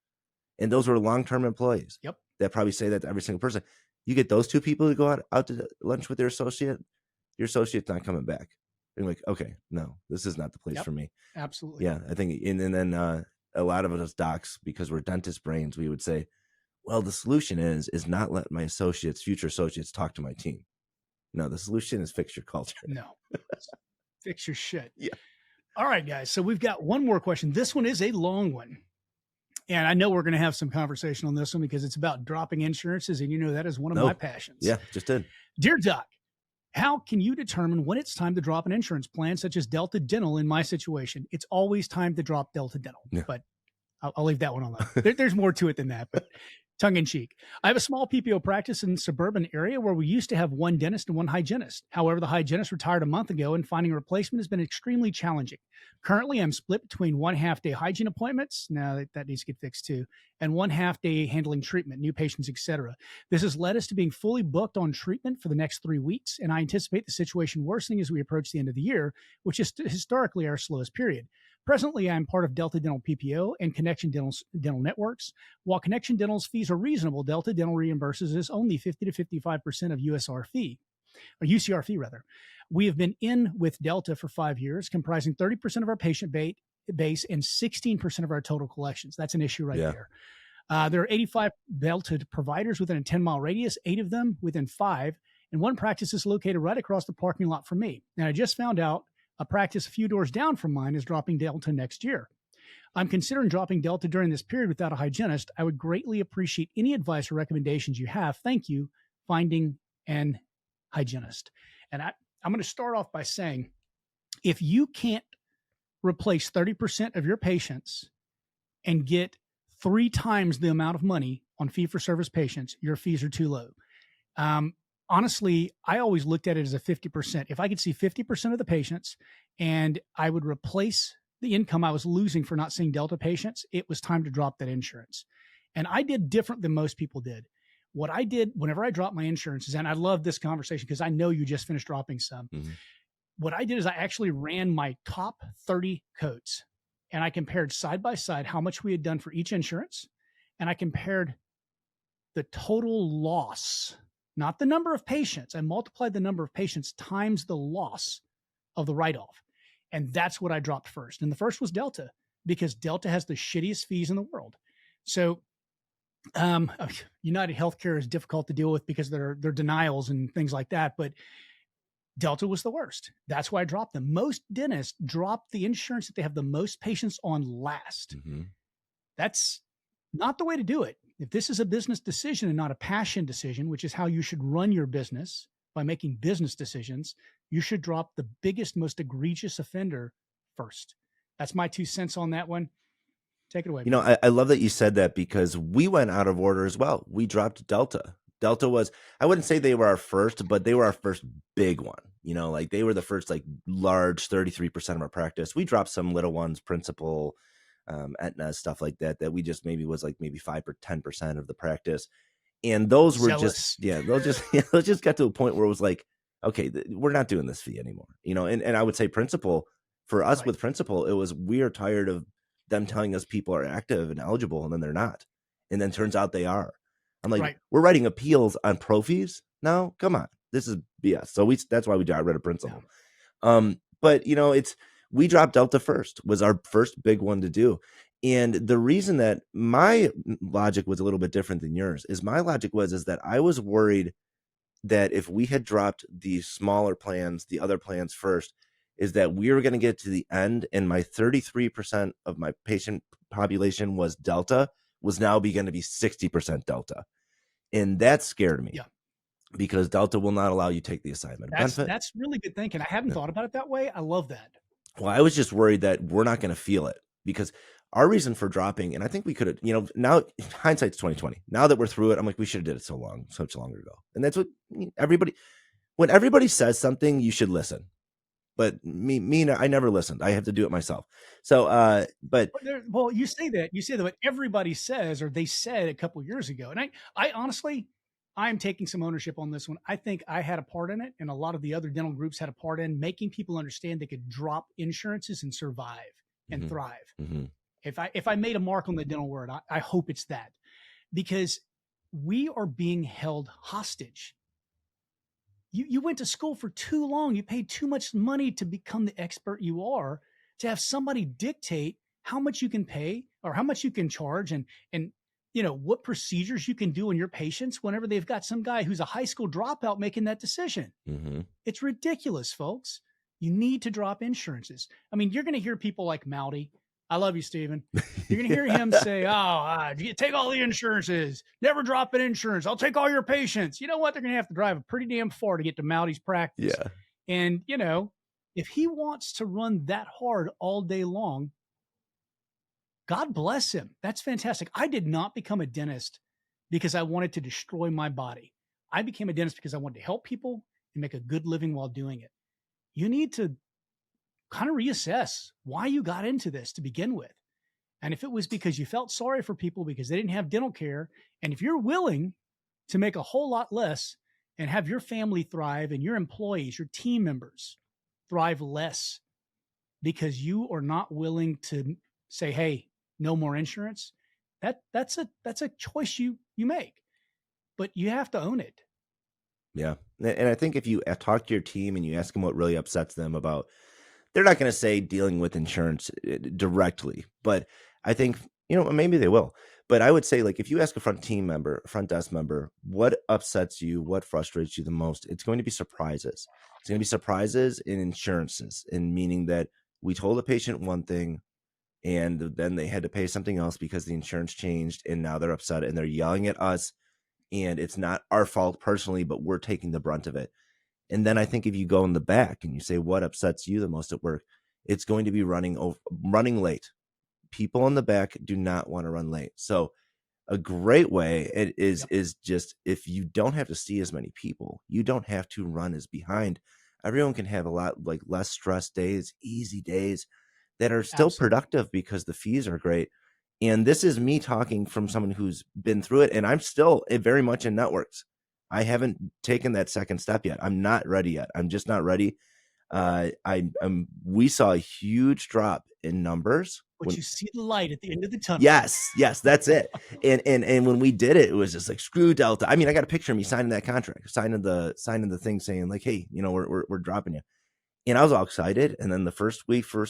And those were long-term employees. Yep. That probably say that to every single person. You get those two people to go out to lunch with your associate's not coming back. They're like, okay, no, this is not the place Yep. for me. Absolutely. Yeah, I think, and then a lot of us docs, because we're dentist brains, we would say, well, the solution is not let my future associates talk to my team. No, the solution is fix your culture. No. Fix your shit. Yeah. All right, guys. So we've got one more question. This one is a long one. And I know we're going to have some conversation on this one because it's about dropping insurances. And you know, that is one of my passions. Yeah, just did. Dear Doc, how can you determine when it's time to drop an insurance plan such as Delta Dental in my situation? It's always time to drop Delta Dental, but I'll leave that one alone. There's more to it than that, but tongue in cheek. I have a small PPO practice in a suburban area where we used to have one dentist and one hygienist. However, the hygienist retired a month ago and finding a replacement has been extremely challenging. Currently, I'm split between 1 half-day hygiene appointments, now that needs to get fixed too, and 1 half-day handling treatment, new patients, etc. This has led us to being fully booked on treatment for the next 3 weeks, and I anticipate the situation worsening as we approach the end of the year, which is historically our slowest period. Presently, I'm part of Delta Dental PPO and Connection Dental Networks. While Connection Dental's fees are reasonable, Delta Dental reimburses us only 50 to 55% of UCR fee. We have been in with Delta for 5 years, comprising 30% of our patient base and 16% of our total collections. That's an issue there. There are 85 Delta providers within a 10-mile radius, 8 of them within 5, and one practice is located right across the parking lot from me. And I just found out a practice a few doors down from mine is dropping Delta next year. I'm considering dropping Delta during this period without a hygienist. I would greatly appreciate any advice or recommendations you have. Thank you. Finding an hygienist. And I'm going to start off by saying, if you can't replace 30% of your patients and get 3 times the amount of money on fee-for-service patients, your fees are too low. Honestly, I always looked at it as a 50%. If I could see 50% of the patients and I would replace the income I was losing for not seeing Delta patients, it was time to drop that insurance. And I did different than most people did. What I did whenever I dropped my insurances, and I love this conversation because I know you just finished dropping some. Mm-hmm. What I did is I actually ran my top 30 codes and I compared side by side how much we had done for each insurance. And I compared the total loss, not the number of patients. I multiplied the number of patients times the loss of the write-off. And that's what I dropped first. And the first was Delta, because Delta has the shittiest fees in the world. So United Healthcare is difficult to deal with because they're denials and things like that. But Delta was the worst. That's why I dropped them. Most dentists drop the insurance that they have the most patients on last. Mm-hmm. That's not the way to do it. If this is a business decision and not a passion decision, which is how you should run your business by making business decisions, you should drop the biggest, most egregious offender first. That's my 2 cents on that one. Take it away. You know, I love that you said that because we went out of order as well. We dropped Delta. Delta was, I wouldn't say they were our first, but they were our first big one. You know, like they were the first like large 33% of our practice. We dropped some little ones, Principal, Aetna, stuff like that we just maybe was like maybe 5 or 10% of the practice. And those were Zealous. they'll just got to a point where it was like, okay, we're not doing this fee anymore. You know, and I would say Principal, for us with Principal, it was, we are tired of them telling us people are active and eligible and then they're not. And then turns out they are. I'm like, we're writing appeals on pro fees now? Come on. This is BS. So that's why we got rid of Principal. Yeah. But you know, we dropped Delta first, was our first big one to do. And the reason that my logic was a little bit different than yours is that I was worried that if we had dropped the smaller plans, the other plans first, is that we were going to get to the end and my 33% of my patient population was Delta was now going to be 60% Delta. And that scared me. Yeah. Because Delta will not allow you to take the assignment benefit. That's really good thinking. I hadn't thought about it that way. I love that. Well, I was just worried that we're not going to feel it because our reason for dropping, and I think we could have, you know, now hindsight's 2020. Now that we're through it, I'm like, we should have did it so much longer ago. And that's what when everybody says something, you should listen. but I never listened. I have to do it myself. So, but Well, you say that, but everybody says, or they said a couple of years ago. And I honestly, I'm taking some ownership on this one. I think I had a part in it, and a lot of the other dental groups had a part in making people understand they could drop insurances and survive and mhm, thrive. mhm, If I made a mark on the dental word, I hope it's that, because we are being held hostage. You went to school for too long. You paid too much money to become the expert you are, to have somebody dictate how much you can pay or how much you can charge, and what procedures you can do on your patients whenever they've got some guy who's a high school dropout making that decision. mhm. It's ridiculous, folks. You need to drop insurances. I mean, you're going to hear people like Mouty. I love you, Steven. You're going to hear him say, take all the insurances, never drop an insurance. I'll take all your patients. You know what? They're going to have to drive a pretty damn far to get to Mouty's practice. Yeah. And, if he wants to run that hard all day long, God bless him. That's fantastic. I did not become a dentist because I wanted to destroy my body. I became a dentist because I wanted to help people and make a good living while doing it. You need to kind of reassess why you got into this to begin with. And if it was because you felt sorry for people because they didn't have dental care, and if you're willing to make a whole lot less and have your family thrive and your employees, your team members thrive less because you are not willing to say, hey, no more insurance, that's a choice you make, but you have to own it. Yeah. And I think if you talk to your team and you ask them what really upsets them about, they're not going to say dealing with insurance directly, but I think, maybe they will. But I would say, like, if you ask a front desk member, what upsets you, what frustrates you the most, it's going to be surprises. It's going to be surprises in insurances, in meaning that we told the patient one thing and then they had to pay something else because the insurance changed, and now they're upset and they're yelling at us, and it's not our fault personally, but we're taking the brunt of it. And then I think if you go in the back and you say what upsets you the most at work, it's going to be running late. People in the back do not want to run late. So a great way is just, if you don't have to see as many people, you don't have to run as behind. Everyone can have a lot like less stress days, easy days that are still Absolutely. productive because the fees are great. And this is me talking from someone who's been through it, and I'm still very much in networks. I haven't taken that second step yet. I'm not ready yet. I'm just not ready. We saw a huge drop in numbers. But you see the light at the end of the tunnel. Yes, that's it. And when we did it, it was just like, screw Delta. I mean, I got a picture of me signing that contract, signing the thing saying like, hey, we're dropping you. And I was all excited. And then the first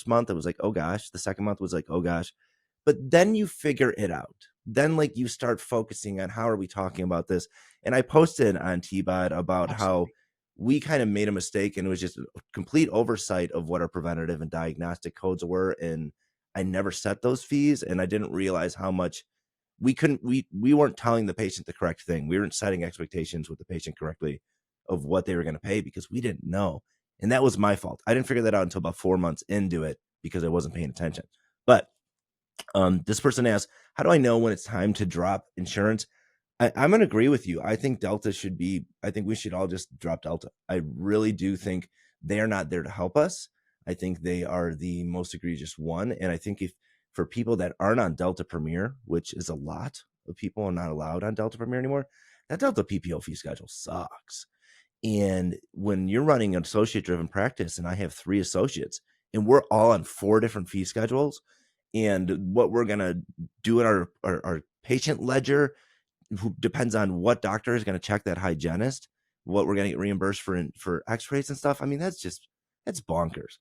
month, it was like, oh gosh. The second month was like, oh gosh. But then you figure it out. Then like you start focusing on how are we talking about this. And I posted on T-Bot about how we kind of made a mistake, and it was just a complete oversight of what our preventative and diagnostic codes were. And I never set those fees, and I didn't realize how much we weren't telling the patient the correct thing. We weren't setting expectations with the patient correctly of what they were going to pay because we didn't know. And that was my fault. I didn't figure that out until about 4 months into it because I wasn't paying attention. But this person asked, how do I know when it's time to drop insurance? I'm going to agree with you. I think I think we should all just drop Delta. I really do think they are not there to help us. I think they are the most egregious one. And I think for people that aren't on Delta Premier, which is a lot of people are not allowed on Delta Premier anymore, that Delta PPO fee schedule sucks. And when you're running an associate driven practice, and I have 3 associates and we're all on 4 different fee schedules, and what we're going to do in our patient ledger, who depends on what doctor is going to check that hygienist, what we're going to get reimbursed for x-rays and stuff. I mean, that's bonkers.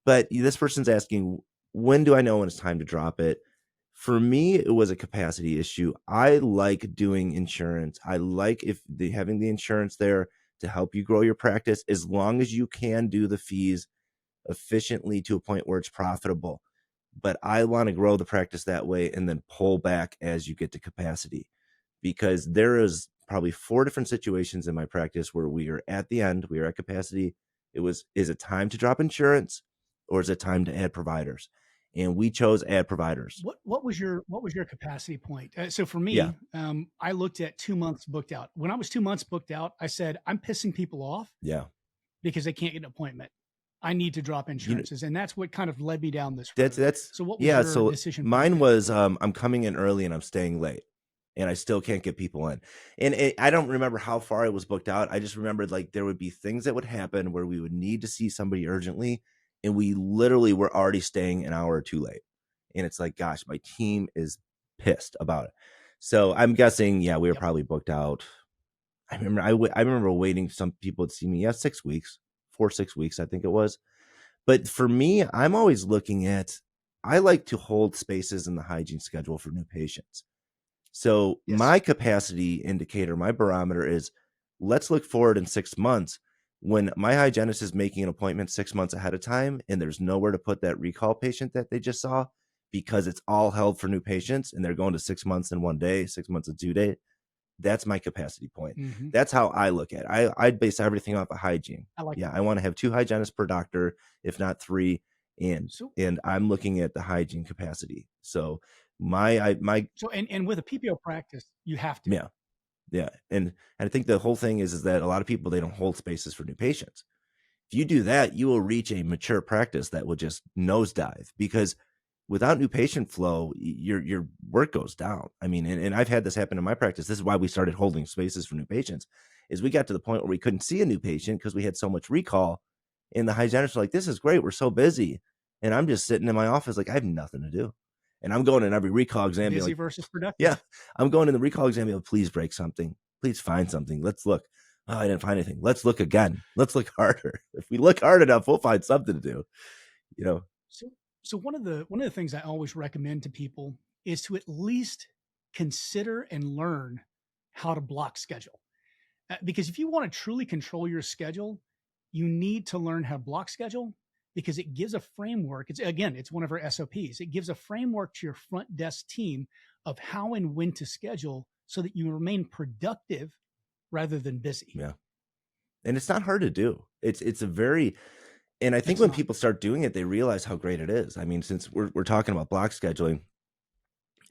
But this person's asking, when do I know when it's time to drop it? For me, it was a capacity issue. I like doing insurance. I like having the insurance there to help you grow your practice, as long as you can do the fees efficiently to a point where it's profitable. But I want to grow the practice that way and then pull back as you get to capacity, because there is probably 4 different situations in my practice where we are at the end, we are at capacity. Is it time to drop insurance, or is it time to add providers? And we chose add providers. What was your capacity point? So for me, Yeah. I looked at 2 months booked out. When I was 2 months booked out, I said, I'm pissing people off Yeah. because they can't get an appointment. I need to drop You know, insurances. And that's what kind of led me down this road. that's So what was yeah. your So decision point mine there? was I'm coming in early and I'm staying late, and I still can't get people in. And I don't remember how far I was booked out. I just remembered like there would be things that would happen where we would need to see somebody urgently, and we literally were already staying an hour or two late. And it's like, gosh, my team is pissed about it. So I'm guessing, yeah, we were Yep. probably booked out. I remember waiting. Some people would see me, yeah, 6 weeks, 4 6 weeks, I think it was. But for me, I'm always looking at, I like to hold spaces in the hygiene schedule for new patients. So Yes. my capacity indicator, my barometer is, let's look forward in 6 months when my hygienist is making an appointment 6 months ahead of time and there's nowhere to put that recall patient that they just saw because it's all held for new patients and they're going to 6 months in one day, 6 months in 2 days. That's my capacity point. Mm-hmm. That's how I look at it. I base everything off of hygiene. I like Yeah, that. I want to have 2 hygienists per doctor, if not 3, and So, I'm looking at the hygiene capacity. So my and with a PPO practice, you have to. yeah, yeah, and I think the whole thing is that a lot of people, they don't hold spaces for new patients. If you do that, you will reach a mature practice that will just nosedive because without new patient flow, your work goes down. I mean, and I've had this happen in my practice. This is why we started holding spaces for new patients, is we got to the point where we couldn't see a new patient because we had so much recall. And the hygienists were like, this is great. We're so busy. And I'm just sitting in my office like I have nothing to do. And I'm going in every recall exam being Busy like, versus yeah, productive. I'm going in the recall exam being like, please break something. Please find something. Let's look. Oh, I didn't find anything. Let's look again. Let's look harder. If we look hard enough, we'll find something to do. You know, So, so one of the things I always recommend to people is to at least consider and learn how to block schedule. Because if you want to truly control your schedule, you need to learn how to block schedule because it gives a framework. It's one of our SOPs. It gives a framework to your front desk team of how and when to schedule so that you remain productive rather than busy. yeah. And it's not hard to do. It's a very, and I think It's when not. people start doing it, they realize how great it is. I mean, since we're talking about block scheduling,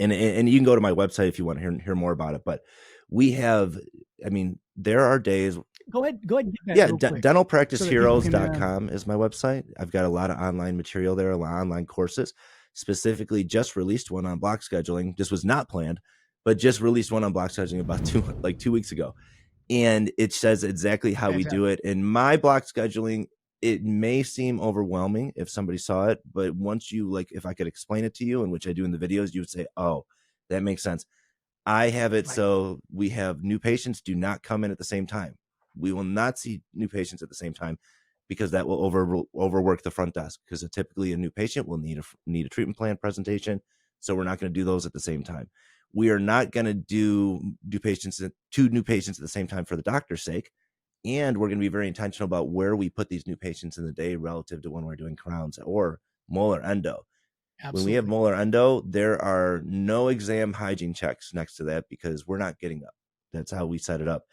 and you can go to my website if you want to hear more about it. But we have, I mean, there are days. Go ahead and get that Yeah, real quick so that people can. dentalpracticeheroes.com is my website. I've got a lot of online material there, a lot of online courses. Specifically, just released one on block scheduling. This was not planned, but just released one on block scheduling about 2 weeks ago. And it says exactly how we do Fantastic. it. And my block scheduling, it may seem overwhelming if somebody saw it, but once you, like, if I could explain it to you, and which I do in the videos, you would say, oh, that makes sense. I have it Right. so we have new patients do not come in at the same time. We will not see new patients at the same time because that will overwork the front desk, because typically a new patient will need a treatment plan presentation. So we're not going to do those at the same time. We are not going to do two new patients at the same time for the doctor's sake. And we're going to be very intentional about where we put these new patients in the day relative to when we're doing crowns or molar endo. When we have Absolutely. molar endo, there are no exam hygiene checks next to that because we're not getting up. That's how we set it up.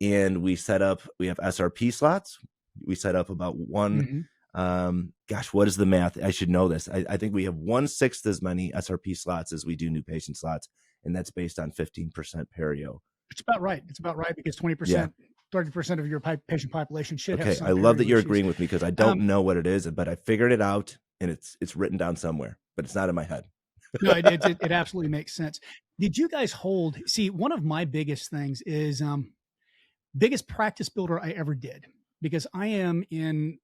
And we have SRP slots. We set up about one. Mm-hmm. What is the math? I should know this. I think we have 1/6 as many SRP slots as we do new patient slots. And that's based on 15% perio. It's about right. It's about right because 20%, 30% of your patient population should have Okay, some I love that perio you're issues. agreeing with me because I don't know what it is, but I figured it out, and it's written down somewhere, but it's not in my head. No, it absolutely makes sense. Did you guys see, one of my biggest things is biggest practice builder I ever did, because I am in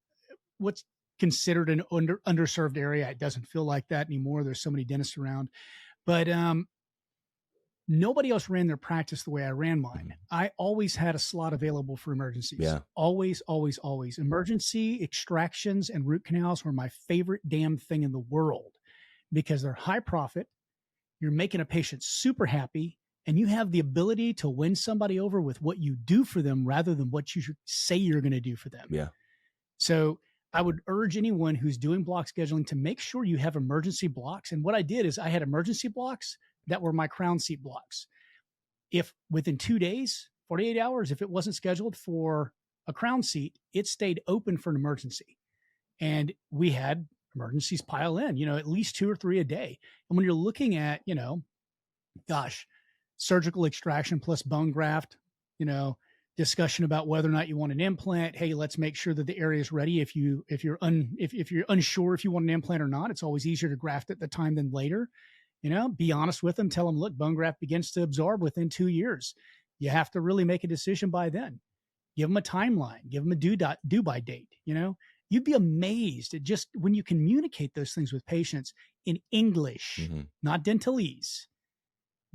what's considered an underserved area. It doesn't feel like that anymore. There's so many dentists around, but nobody else ran their practice the way I ran mine. I always had a slot available for emergencies. Yeah. Always, always, always. Emergency extractions and root canals were my favorite damn thing in the world because they're high profit. You're making a patient super happy, and you have the ability to win somebody over with what you do for them rather than what you say you're going to do for them. Yeah. So I would urge anyone who's doing block scheduling to make sure you have emergency blocks. And what I did is I had emergency blocks that were my crown seat blocks. If within 2 days, 48 hours, if it wasn't scheduled for a crown seat, it stayed open for an emergency. And we had emergencies pile in, at least 2 or 3 a day. And when you're looking at, surgical extraction plus bone graft, discussion about whether or not you want an implant. Hey, let's make sure that the area is ready. If you're unsure if you want an implant or not, it's always easier to graft at the time than later. Be honest with them. Tell them, look, bone graft begins to absorb within 2 years. You have to really make a decision by then. Give them a timeline. Give them a due by date. You'd be amazed at just when you communicate those things with patients in English, not dentalese,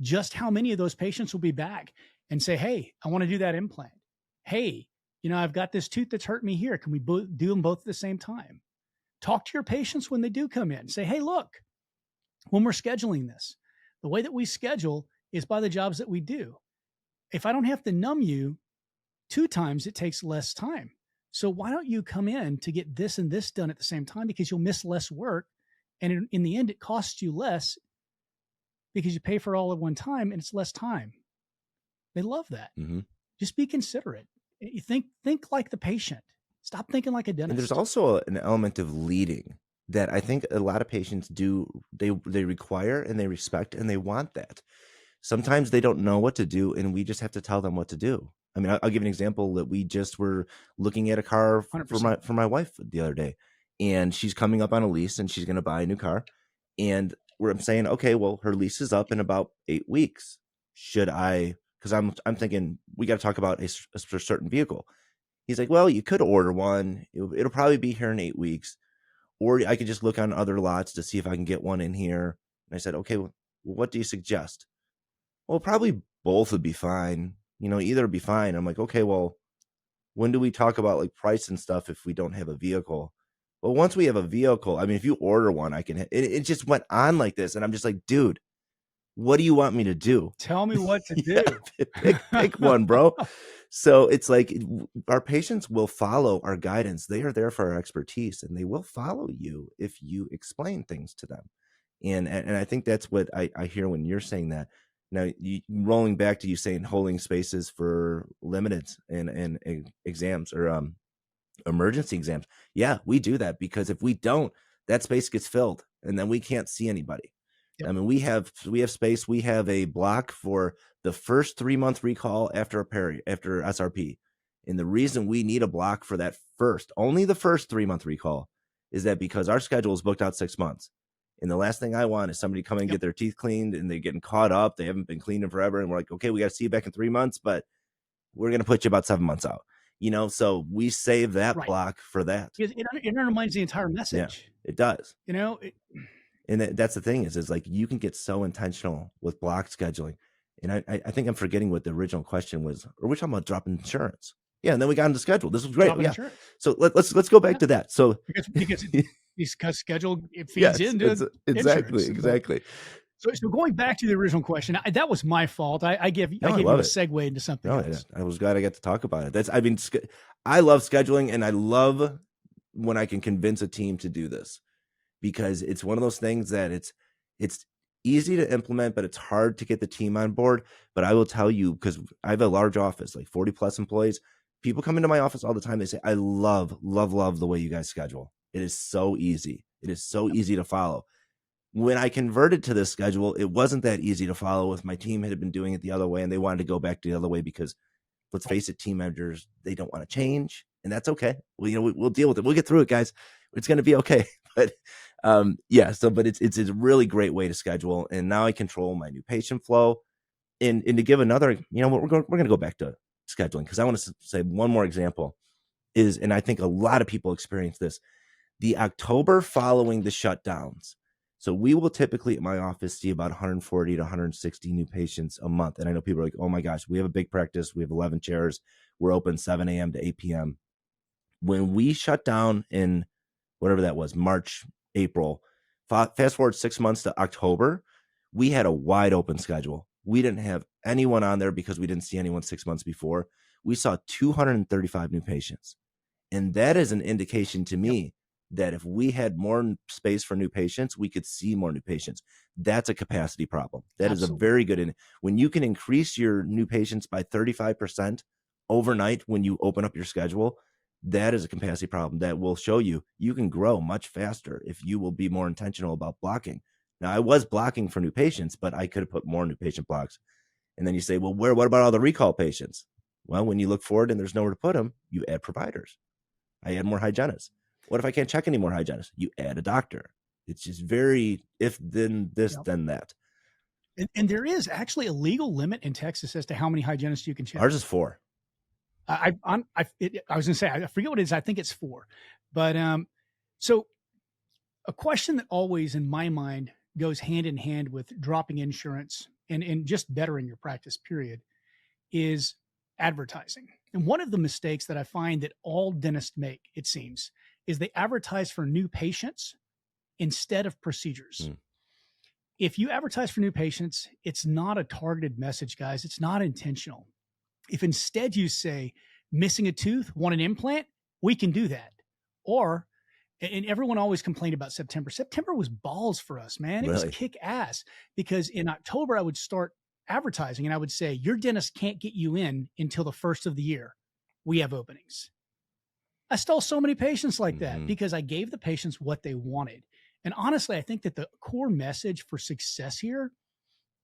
just how many of those patients will be back and say, hey, I want to do that implant. Hey, I've got this tooth that's hurting me here. Can we do them both at the same time? Talk to your patients when they do come in. Say, hey, look, when we're scheduling this, the way that we schedule is by the jobs that we do. If I don't have to numb you 2 times, it takes less time. So why don't you come in to get this and this done at the same time, because you'll miss less work. And in the end, it costs you less because you pay for it all at one time and it's less time. They love that. Just be considerate. You think like the patient. Stop thinking like a dentist. And there's also an element of leading that I think a lot of patients do. They require and they respect and they want that. Sometimes they don't know what to do, and we just have to tell them what to do. I mean, I'll give an example that we just were looking at a car for my wife the other day, and she's coming up on a lease and she's going to buy a new car. And I'm saying, okay, well, her lease is up in about 8 weeks. Should I, because I'm thinking we got to talk about a certain vehicle. He's like, well, you could order one. It'll probably be here in 8 weeks. Or I could just look on other lots to see if I can get one in here. And I said, okay, well, what do you suggest? Well, probably both would be fine. Either would be fine. I'm like, okay, well, when do we talk about like price and stuff if we don't have a vehicle? Well, once we have a vehicle, I mean, if you order one, I can, it just went on like this. And I'm just like, dude, what do you want me to do? Tell me what to do. Pick one, bro. So it's like our patients will follow our guidance. They are there for our expertise, and they will follow you if you explain things to them. And I think that's what I hear when you're saying that. Now, rolling back to you saying holding spaces for limited and exams or emergency exams. Yeah, we do that, because if we don't, that space gets filled and then we can't see anybody. Yep. I mean, we have space. We have a block for the first 3-month recall after SRP. And the reason we need a block for that only the first 3-month recall is that because our schedule is booked out 6 months. And the last thing I want is somebody coming and get their teeth cleaned and they're getting caught up. They haven't been cleaned in forever. And we're like, okay, we got to see you back in 3 months, but we're going to put you about 7 months out. So we save that block for that. It undermines the entire message. Yeah, it does. And that's the thing is like you can get so intentional with block scheduling. And I think I'm forgetting what the original question was, or we're talking about dropping insurance. Yeah, and then we got into schedule. This was great. Yeah. So let's go back to that. So because schedule, it feeds into exactly. So going back to the original question, that was my fault. I gave you a segue into something else. I was glad I got to talk about it. I love scheduling, and I love when I can convince a team to do this, because it's one of those things that it's easy to implement, but it's hard to get the team on board. But I will tell you, because I have a large office, like 40 plus employees, people come into my office all the time. They say, I love the way you guys schedule. It is so easy. It is so easy to follow. When I converted to this schedule, it wasn't that easy to follow. If my team had been doing it the other way and they wanted to go back to the other way, because let's face it, team managers, they don't want to change, and that's okay. Well, we'll deal with it. We'll get through it, guys. It's going to be okay. But but it's a really great way to schedule. And now I control my new patient flow. And to give another, we're going to go back to scheduling, because I want to say one more example is, and I think a lot of people experience this, the October following the shutdowns. So we will typically at my office see about 140 to 160 new patients a month. And I know people are like, oh my gosh, we have a big practice. We have 11 chairs. We're open 7 a.m. to 8 p.m. When we shut down in whatever that was, March, April, fast forward 6 months to October, we had a wide open schedule. We didn't have anyone on there because we didn't see anyone 6 months before. We saw 235 new patients. And that is an indication to me that if we had more space for new patients, we could see more new patients. That's a capacity problem. That Absolutely. Is a very good, when you can increase your new patients by 35% overnight when you open up your schedule, that is a capacity problem that will show you can grow much faster if you will be more intentional about blocking. Now, I was blocking for new patients, but I could have put more new patient blocks. And then you say, well, what about all the recall patients? Well, when you look forward and there's nowhere to put them, you add providers. I add more hygienists. What if I can't check any more hygienists? You add a doctor. It's just very if then this, Yep. then that. And there is actually a legal limit in Texas as to how many hygienists you can check. Ours is 4. I was going to say, I forget what it is. I think it's 4. But so a question that always in my mind goes hand in hand with dropping insurance and just bettering your practice, period, is advertising. And one of the mistakes that I find that all dentists make, it seems, is they advertise for new patients instead of procedures. If you advertise for new patients, it's not a targeted message, guys. It's not intentional. If instead you say, missing a tooth, want an implant, we can do that. Or, and everyone always complained about September. September was balls for us, man. It was kick ass, because in October I would start advertising and I would say, your dentist can't get you in until the first of the year. We have openings. I stole so many patients like that because I gave the patients what they wanted. And honestly, I think that the core message for success here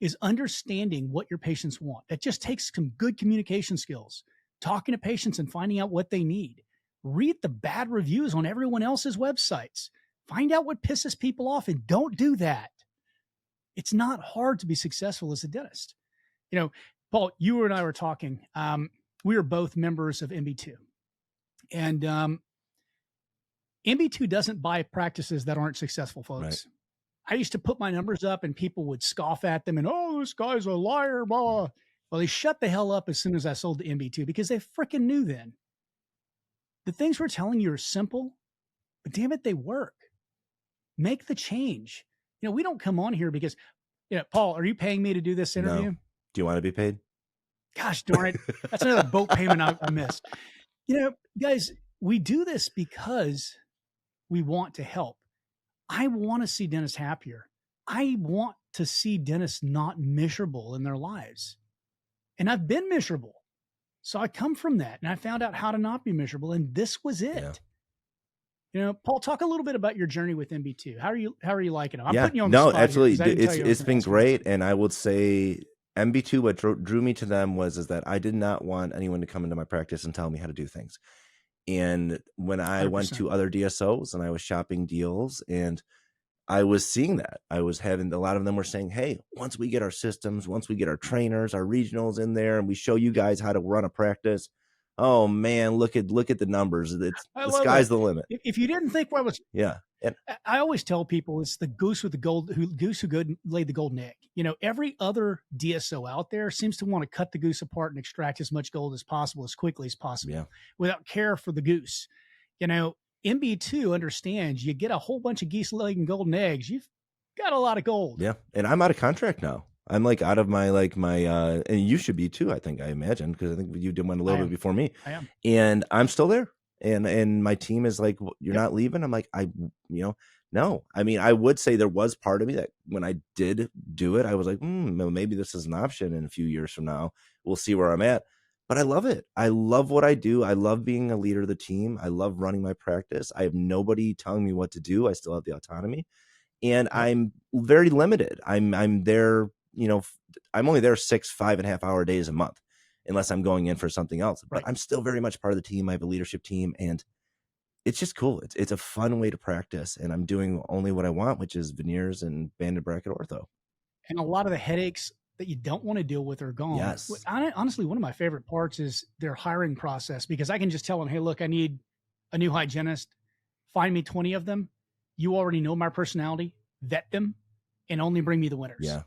is understanding what your patients want. That just takes some good communication skills, talking to patients and finding out what they need. Read the bad reviews on everyone else's websites. Find out what pisses people off and don't do that. It's not hard to be successful as a dentist. You know, Paul, you and I were talking. We are both members of MB2. And MB2 doesn't buy practices that aren't successful, folks. Right. I used to put my numbers up and people would scoff at them and, oh, this guy's a liar, blah. Well, they shut the hell up as soon as I sold to MB2 because they freaking knew then. The things we're telling you are simple, but damn it, they work. Make the change. You know, we don't come on here because, you know, Paul, are you paying me to do this interview? No. Do you want to be paid? Gosh darn it. That's another boat payment I missed. You know, guys, we do this because we want to help. I want to see dentists happier. I want to see dentists not miserable in their lives. And I've been miserable. So I come from that and I found out how to not be miserable. And this was it. Yeah. You know, Paul, talk a little bit about your journey with MB2. How are you liking it? I'm putting you on the spot. No, absolutely. It's been great. And I would say MB2, what drew me to them is that I did not want anyone to come into my practice and tell me how to do things. And when I 100%. Went to other DSOs and I was shopping deals and I was seeing that, I was having a lot of them were saying, hey, once we get our systems, once we get our trainers, our regionals in there and we show you guys how to run a practice, oh man, look at the numbers. The sky's the limit. If you didn't think what was, yeah. And I always tell people it's the goose with the gold, goose who laid the golden egg. You know, every other DSO out there seems to want to cut the goose apart and extract as much gold as possible, as quickly as possible, without care for the goose. You know, MB2 understands you get a whole bunch of geese laying golden eggs, you've got a lot of gold. Yeah. And I'm out of contract now. I'm like out of my and you should be too, I imagine, because I think you did one a little bit before me. I am. And I'm still there. And my team is like, you're not leaving. I'm like, no. I mean, I would say there was part of me that when I did do it, I was like, maybe this is an option in a few years from now. We'll see where I'm at. But I love it. I love what I do. I love being a leader of the team. I love running my practice. I have nobody telling me what to do. I still have the autonomy. And I'm very limited. I'm there, I'm only there 6 5.5 hour days a month, unless I'm going in for something else. But I'm still very much part of the team. I have a leadership team, and it's just cool. It's a fun way to practice, and I'm doing only what I want, which is veneers and banded bracket ortho. And a lot of the headaches that you don't want to deal with are gone. Yes. Honestly, one of my favorite parts is their hiring process, because I can just tell them, hey, look, I need a new hygienist. Find me 20 of them. You already know my personality. Vet them and only bring me the winners. Yeah.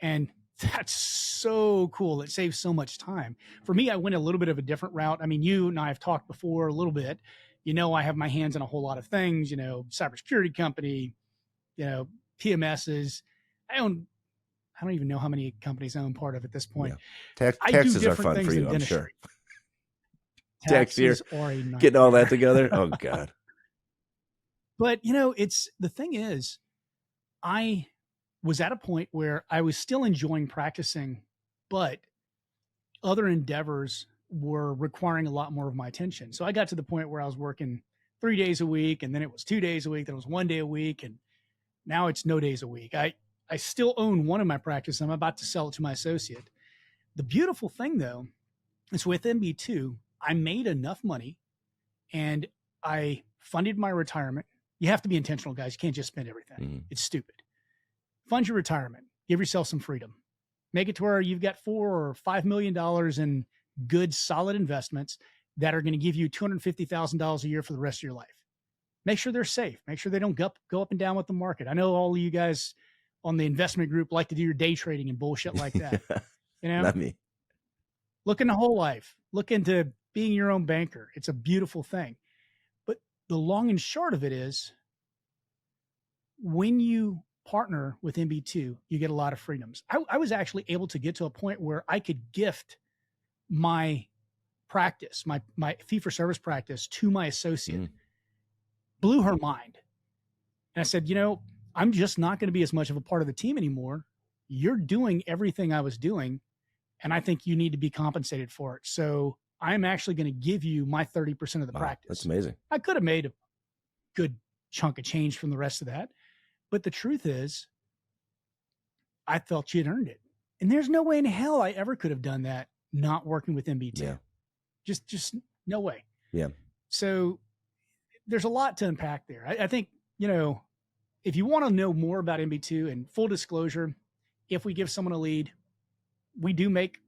And that's so cool. It saves so much time. For me, I went a little bit of a different route. I mean, you and I have talked before a little bit. I have my hands in a whole lot of things, cybersecurity company, PMSs. I don't even know how many companies I own part of at this point. Yeah. Taxes are fun for you, I'm sure. Taxes are a nightmare. Getting all that together. Oh God. But the thing is, I was at a point where I was still enjoying practicing, but other endeavors were requiring a lot more of my attention. So I got to the point where I was working 3 days a week, and then it was 2 days a week, then it was 1 day a week, and now it's no days a week. I still own one of my practices. I'm about to sell it to my associate. The beautiful thing, though, It's with MB2. I made enough money and I funded my retirement. You have to be intentional, guys. You can't just spend everything. Mm-hmm. It's stupid. Fund your retirement. Give yourself some freedom. Make it to where you've got $4 or $5 million in good, solid investments that are going to give you $250,000 a year for the rest of your life. Make sure they're safe. Make sure they don't go up and down with the market. I know all of you guys on the investment group like to do your day trading and bullshit like that. You know, Not me. Look into whole life. Look into being your own banker. It's a beautiful thing. But the long and short of it is, when you partner with MB2, you get a lot of freedoms. I was actually able to get to a point where I could gift my practice, my fee-for-service practice, to my associate. Blew her mind. And I said, I'm just not going to be as much of a part of the team anymore. You're doing everything I was doing, and I think you need to be compensated for it. So I'm actually going to give you my 30% of the practice. That's amazing. I could have made a good chunk of change from the rest of that. But the truth is, I felt she had earned it. And there's no way in hell I ever could have done that not working with MB2. Yeah. Just no way. Yeah. So there's a lot to unpack there. I think, if you want to know more about MB2, and full disclosure, if we give someone a lead, we do make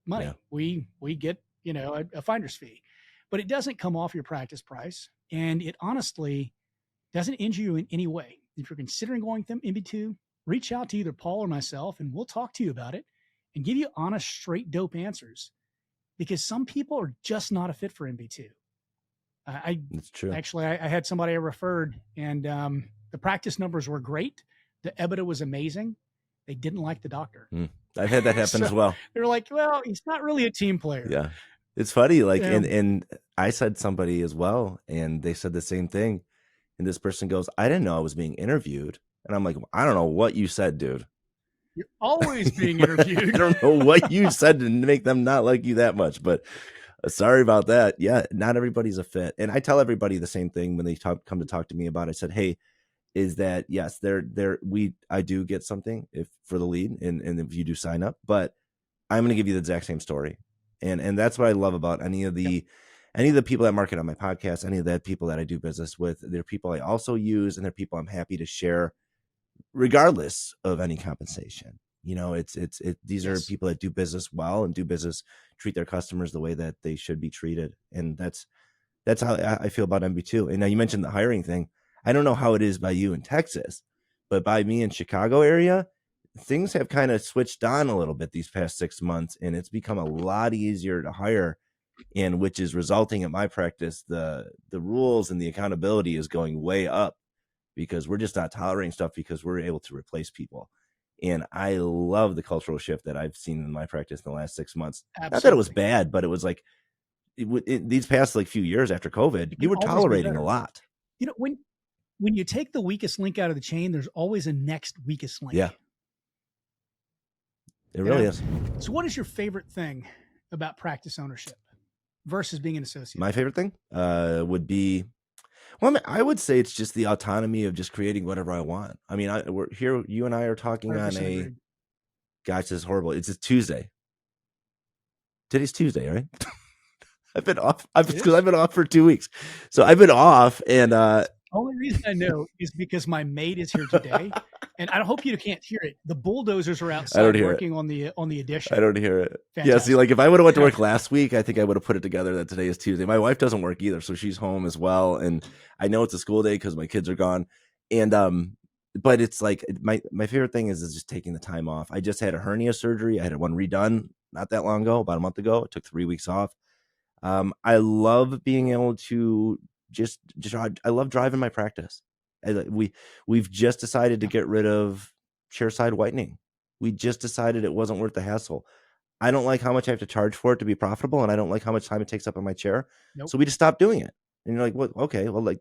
money. Yeah. We get, a finder's fee, but it doesn't come off your practice price. And it honestly doesn't injure you in any way. If you're considering going to MB2, reach out to either Paul or myself, and we'll talk to you about it and give you honest, straight dope answers, because some people are just not a fit for MB2. That's true. Actually, I had somebody I referred, and the practice numbers were great. The EBITDA was amazing. They didn't like the doctor. I've had that happen as well. They're like, well, he's not really a team player. Yeah. It's funny. Like, and I said somebody as well, and they said the same thing. And this person goes, I didn't know I was being interviewed. And I'm like, I don't know what you said, dude. You're always being interviewed. I don't know what you said to make them not like you that much, but sorry about that. Yeah, not everybody's a fit. And I tell everybody the same thing when they come to talk to me about it. I said, hey, is that, yes, I do get something for the lead, and if you do sign up, but I'm going to give you the exact same story. And that's what I love about any of the people that market on my podcast, any of the people that I do business with. They're people I also use, and they're people I'm happy to share regardless of any compensation. These are people that do business well and treat their customers the way that they should be treated. And that's how I feel about MB2. And now you mentioned the hiring thing. I don't know how it is by you in Texas, but by me in Chicago area, things have kind of switched on a little bit these past 6 months, and it's become a lot easier to hire, and which is resulting in my practice, the rules and the accountability is going way up, because we're just not tolerating stuff, because we're able to replace people. And I love the cultural shift that I've seen in my practice in the last 6 months. Absolutely. Not that it was bad, but it was like these past few years after COVID, you were tolerating a lot. When you take the weakest link out of the chain, there's always a next weakest link. Yeah. It really is. So what is your favorite thing about practice ownership versus being an associate? My favorite thing would be, I would say it's just the autonomy of just creating whatever I want. I mean, we're here, you and I are talking on gosh, this is horrible. It's a Tuesday. Today's Tuesday, right? I've been off because I've been off for 2 weeks. So I've been off, and only reason I know is because my maid is here today, and I hope you can't hear it. The bulldozers are outside working on the addition. I don't hear it. Fantastic. Yeah, see, like if I would have went to work last week, I think I would have put it together that today is Tuesday. My wife doesn't work either, so she's home as well, and I know it's a school day because my kids are gone. And but it's like my favorite thing is just taking the time off. I just had a hernia surgery. I had one redone not that long ago, about a month ago. I took 3 weeks off. I love being able to just I love driving my practice. We've just decided to get rid of chairside whitening. We just decided it wasn't worth the hassle. I don't like how much I have to charge for it to be profitable, and I don't like how much time it takes up on my chair. Nope. So we just stopped doing it. And you're like, what? Okay, well, like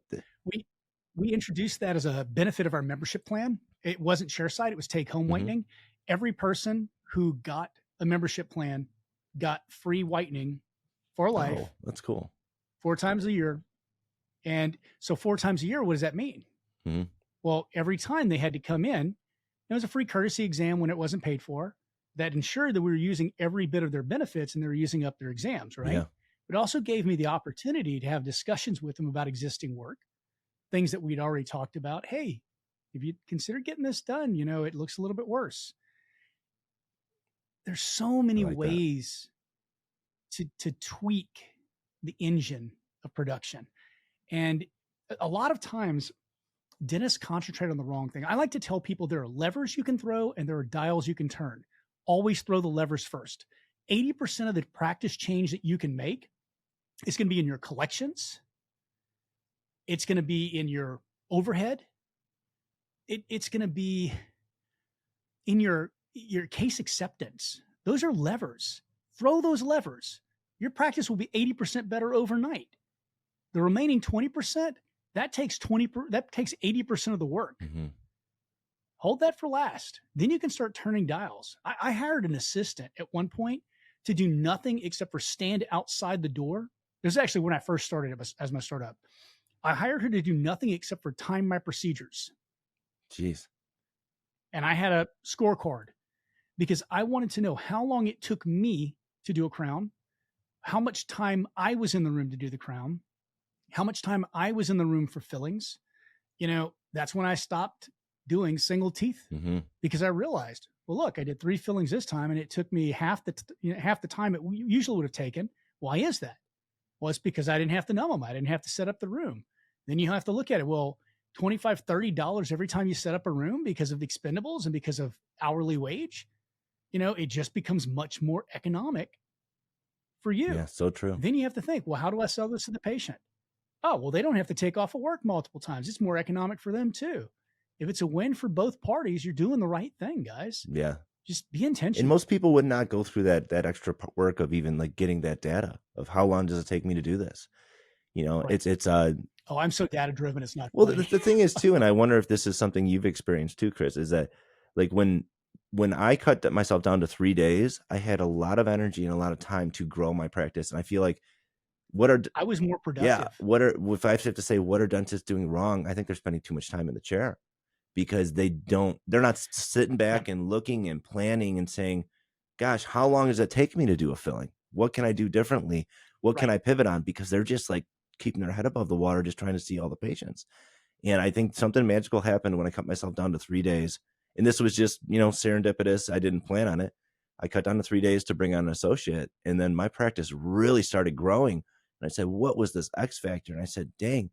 we introduced that as a benefit of our membership plan. It wasn't chairside; it was take home whitening. Every person who got a membership plan got free whitening for life. Oh, that's cool. 4 times a year. And so 4 times a year, what does that mean? Well, every time they had to come in, it was a free courtesy exam when it wasn't paid for. that ensured that we were using every bit of their benefits and they were using up their exams, right? Yeah. It also gave me the opportunity to have discussions with them about existing work, things that we'd already talked about. Hey, if you consider getting this done, it looks a little bit worse. There's so I many like that. ways to tweak the engine of production. And a lot of times dentists concentrate on the wrong thing. I like to tell people there are levers you can throw and there are dials you can turn. Always throw the levers first. 80% of the practice change that you can make is going to be in your collections. It's going to be in your overhead. It's going to be in your case acceptance. Those are levers. Throw those levers. Your practice will be 80% better overnight. The remaining 20%, that takes 80% of the work. Mm-hmm. Hold that for last. Then you can start turning dials. I hired an assistant at one point to do nothing except for stand outside the door. This is actually when I first started as my startup. I hired her to do nothing except for time my procedures. Jeez. And I had a scorecard because I wanted to know how long it took me to do a crown, how much time I was in the room to do the crown, how much time I was in the room for fillings. That's when I stopped doing single teeth because I realized, well, look, I did 3 fillings this time and it took me half the time it usually would have taken. Why is that? Well, it's because I didn't have to numb them. I didn't have to set up the room. Then you have to look at it. Well, $25, $30 every time you set up a room because of the expendables and because of hourly wage, it just becomes much more economic for you. Yeah, so true. Then you have to think, well, how do I sell this to the patient? Oh, well, they don't have to take off of work multiple times. It's more economic for them too. If it's a win for both parties, you're doing the right thing, guys. Yeah. Just be intentional. And most people would not go through that extra work of even like getting that data of how long does it take me to do this? Right. It's oh, I'm so data driven. It's not. Well, the thing is too, and I wonder if this is something you've experienced too, Chris, is that like when I cut myself down to 3 days, I had a lot of energy and a lot of time to grow my practice. And I feel like I was more productive. Yeah. If I have to say, what are dentists doing wrong? I think they're spending too much time in the chair because they're not sitting back and looking and planning and saying, gosh, how long does it take me to do a filling? What can I do differently? What can I pivot on? Because they're just like keeping their head above the water, just trying to see all the patients. And I think something magical happened when I cut myself down to 3 days. And this was just, serendipitous. I didn't plan on it. I cut down to 3 days to bring on an associate. And then my practice really started growing. And I said, what was this X factor? And I said, dang,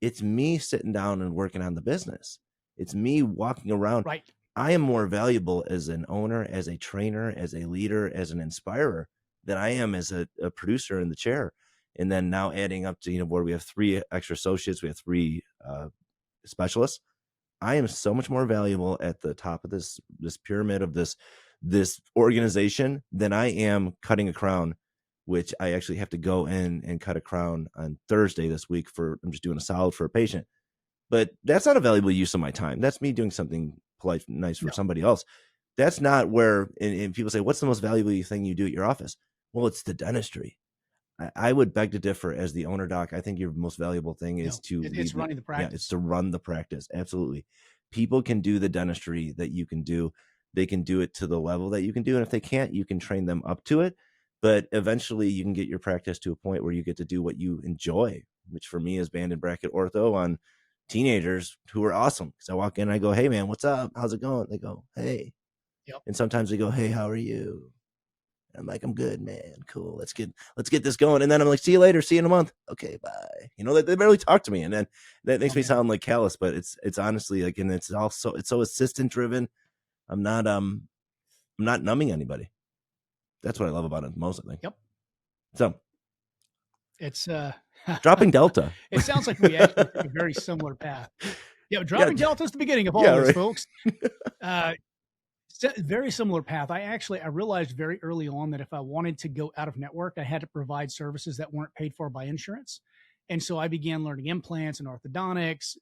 it's me sitting down and working on the business. It's me walking around. Right. I am more valuable as an owner, as a trainer, as a leader, as an inspirer than I am as a producer in the chair. And then now adding up to, where we have 3 extra associates, we have 3 specialists. I am so much more valuable at the top of this pyramid of this organization than I am cutting a crown, which I actually have to go in and cut a crown on Thursday this week I'm just doing a solid for a patient. But that's not a valuable use of my time. That's me doing something polite, nice for somebody else. That's not where, and people say, what's the most valuable thing you do at your office? Well, it's the dentistry. I would beg to differ as the owner doc. I think your most valuable thing is it's running the practice. Yeah, it's to run the practice. Absolutely. People can do the dentistry that you can do. They can do it to the level that you can do. And if they can't, you can train them up to it. But eventually you can get your practice to a point where you get to do what you enjoy, which for me is band and bracket ortho on teenagers who are awesome. Because I walk in and I go, hey man, what's up? How's it going? They go, hey. Yep. And sometimes they go, hey, how are you? I'm like, I'm good, man. Cool. Let's get this going. And then I'm like, see you later. See you in a month. Okay, bye. They barely talk to me. And then that makes me sound like callous, but it's honestly like, and it's so assistant driven. I'm not numbing anybody. That's what I love about it most, I think. Yep. So it's dropping Delta. It sounds like we actually took a very similar path. Yeah, dropping Delta is the beginning of all this, folks. Very similar path. I realized very early on that if I wanted to go out of network, I had to provide services that weren't paid for by insurance. And so I began learning implants and orthodontics,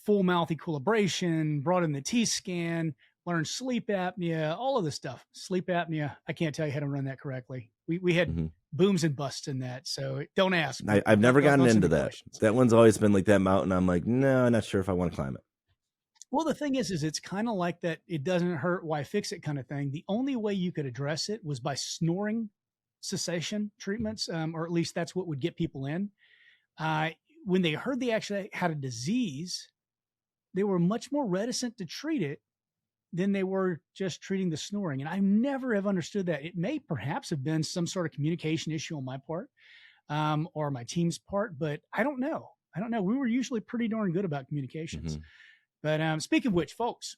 full mouth equilibration, brought in the T-scan, learned sleep apnea, all of this stuff. Sleep apnea, I can't tell you how to run that correctly. We had booms and busts in that. So don't ask. I've never gotten into that. Questions. That one's always been like that mountain. I'm like, no, I'm not sure if I want to climb it. Well, the thing is it's kind of like that. It doesn't hurt, why fix it kind of thing. The only way you could address it was by snoring cessation treatments, or at least that's what would get people in. Uh, when they heard they actually had a disease, they were much more reticent to treat it than they were just treating the snoring. And I never have understood that. It may perhaps have been some sort of communication issue on my part, or my team's part, but I don't know. We were usually pretty darn good about communications. Mm-hmm. But speaking of which, folks,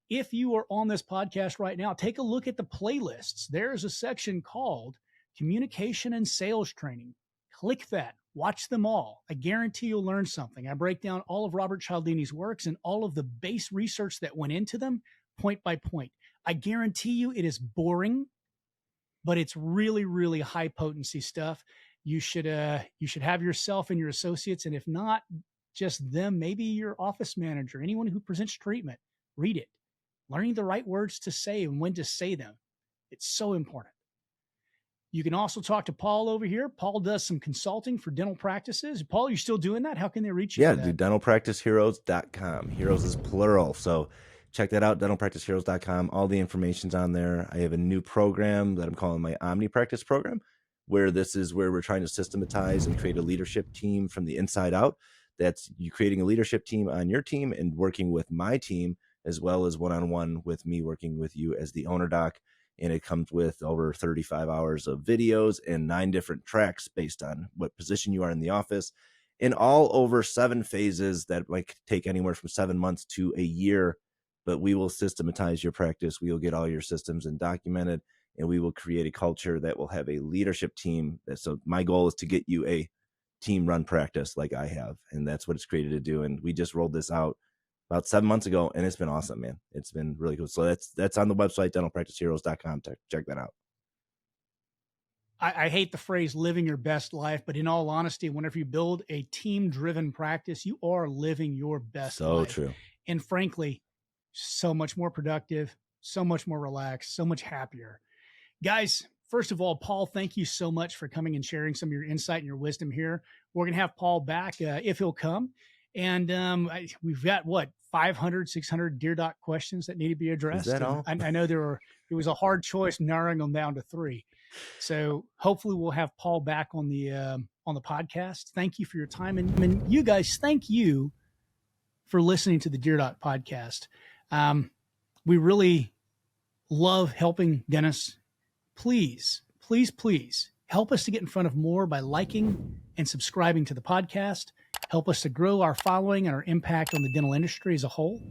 if you are on this podcast right now, take a look at the playlists. There's a section called Communication and Sales Training. Click that. Watch them all. I guarantee you'll learn something. I break down all of Robert Cialdini's works and all of the base research that went into them, point by point. I guarantee you it is boring, but it's really, really high potency stuff. You should have yourself and your associates, and if not just them, maybe your office manager, anyone who presents treatment, read it. Learning the right words to say and when to say them. It's so important. You can also talk to Paul over here. Paul does some consulting for dental practices. Paul, you're still doing that? How can they reach you? Yeah, do dentalpracticeheroes.com. Heroes is plural. So check that out, dentalpracticeheroes.com. All the information's on there. I have a new program that I'm calling my Omni Practice program, where this is where we're trying to systematize and create a leadership team from the inside out. That's you creating a leadership team on your team and working with my team, as well as one-on-one with me working with you as the owner doc. And it comes with over 35 hours of videos and 9 different tracks based on what position you are in the office, and all over 7 phases that might take anywhere from 7 months to a year. But we will systematize your practice. We will get all your systems and documented, and we will create a culture that will have a leadership team. So my goal is to get you a team run practice like I have, and that's what it's created to do. And we just rolled this out about 7 months ago, and it's been awesome, man. It's been really cool. So that's on the website, dentalpracticeheroes.com. Check that out. I hate the phrase living your best life, but in all honesty, whenever you build a team driven practice, you are living your best life. So true. And frankly, so much more productive, so much more relaxed, so much happier. Guys, first of all, Paul, thank you so much for coming and sharing some of your insight and your wisdom here. We're going to have Paul back if he'll come. And we've got, 500, 600 Dear Doc questions that need to be addressed. Is that all? I know there was a hard choice narrowing them down to 3. So hopefully we'll have Paul back on the podcast. Thank you for your time. And you guys, thank you for listening to the Dear Doc podcast. We really love helping dentists. Please, please, please help us to get in front of more by liking and subscribing to the podcast. Help us to grow our following and our impact on the dental industry as a whole.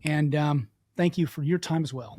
And thank you for your time as well.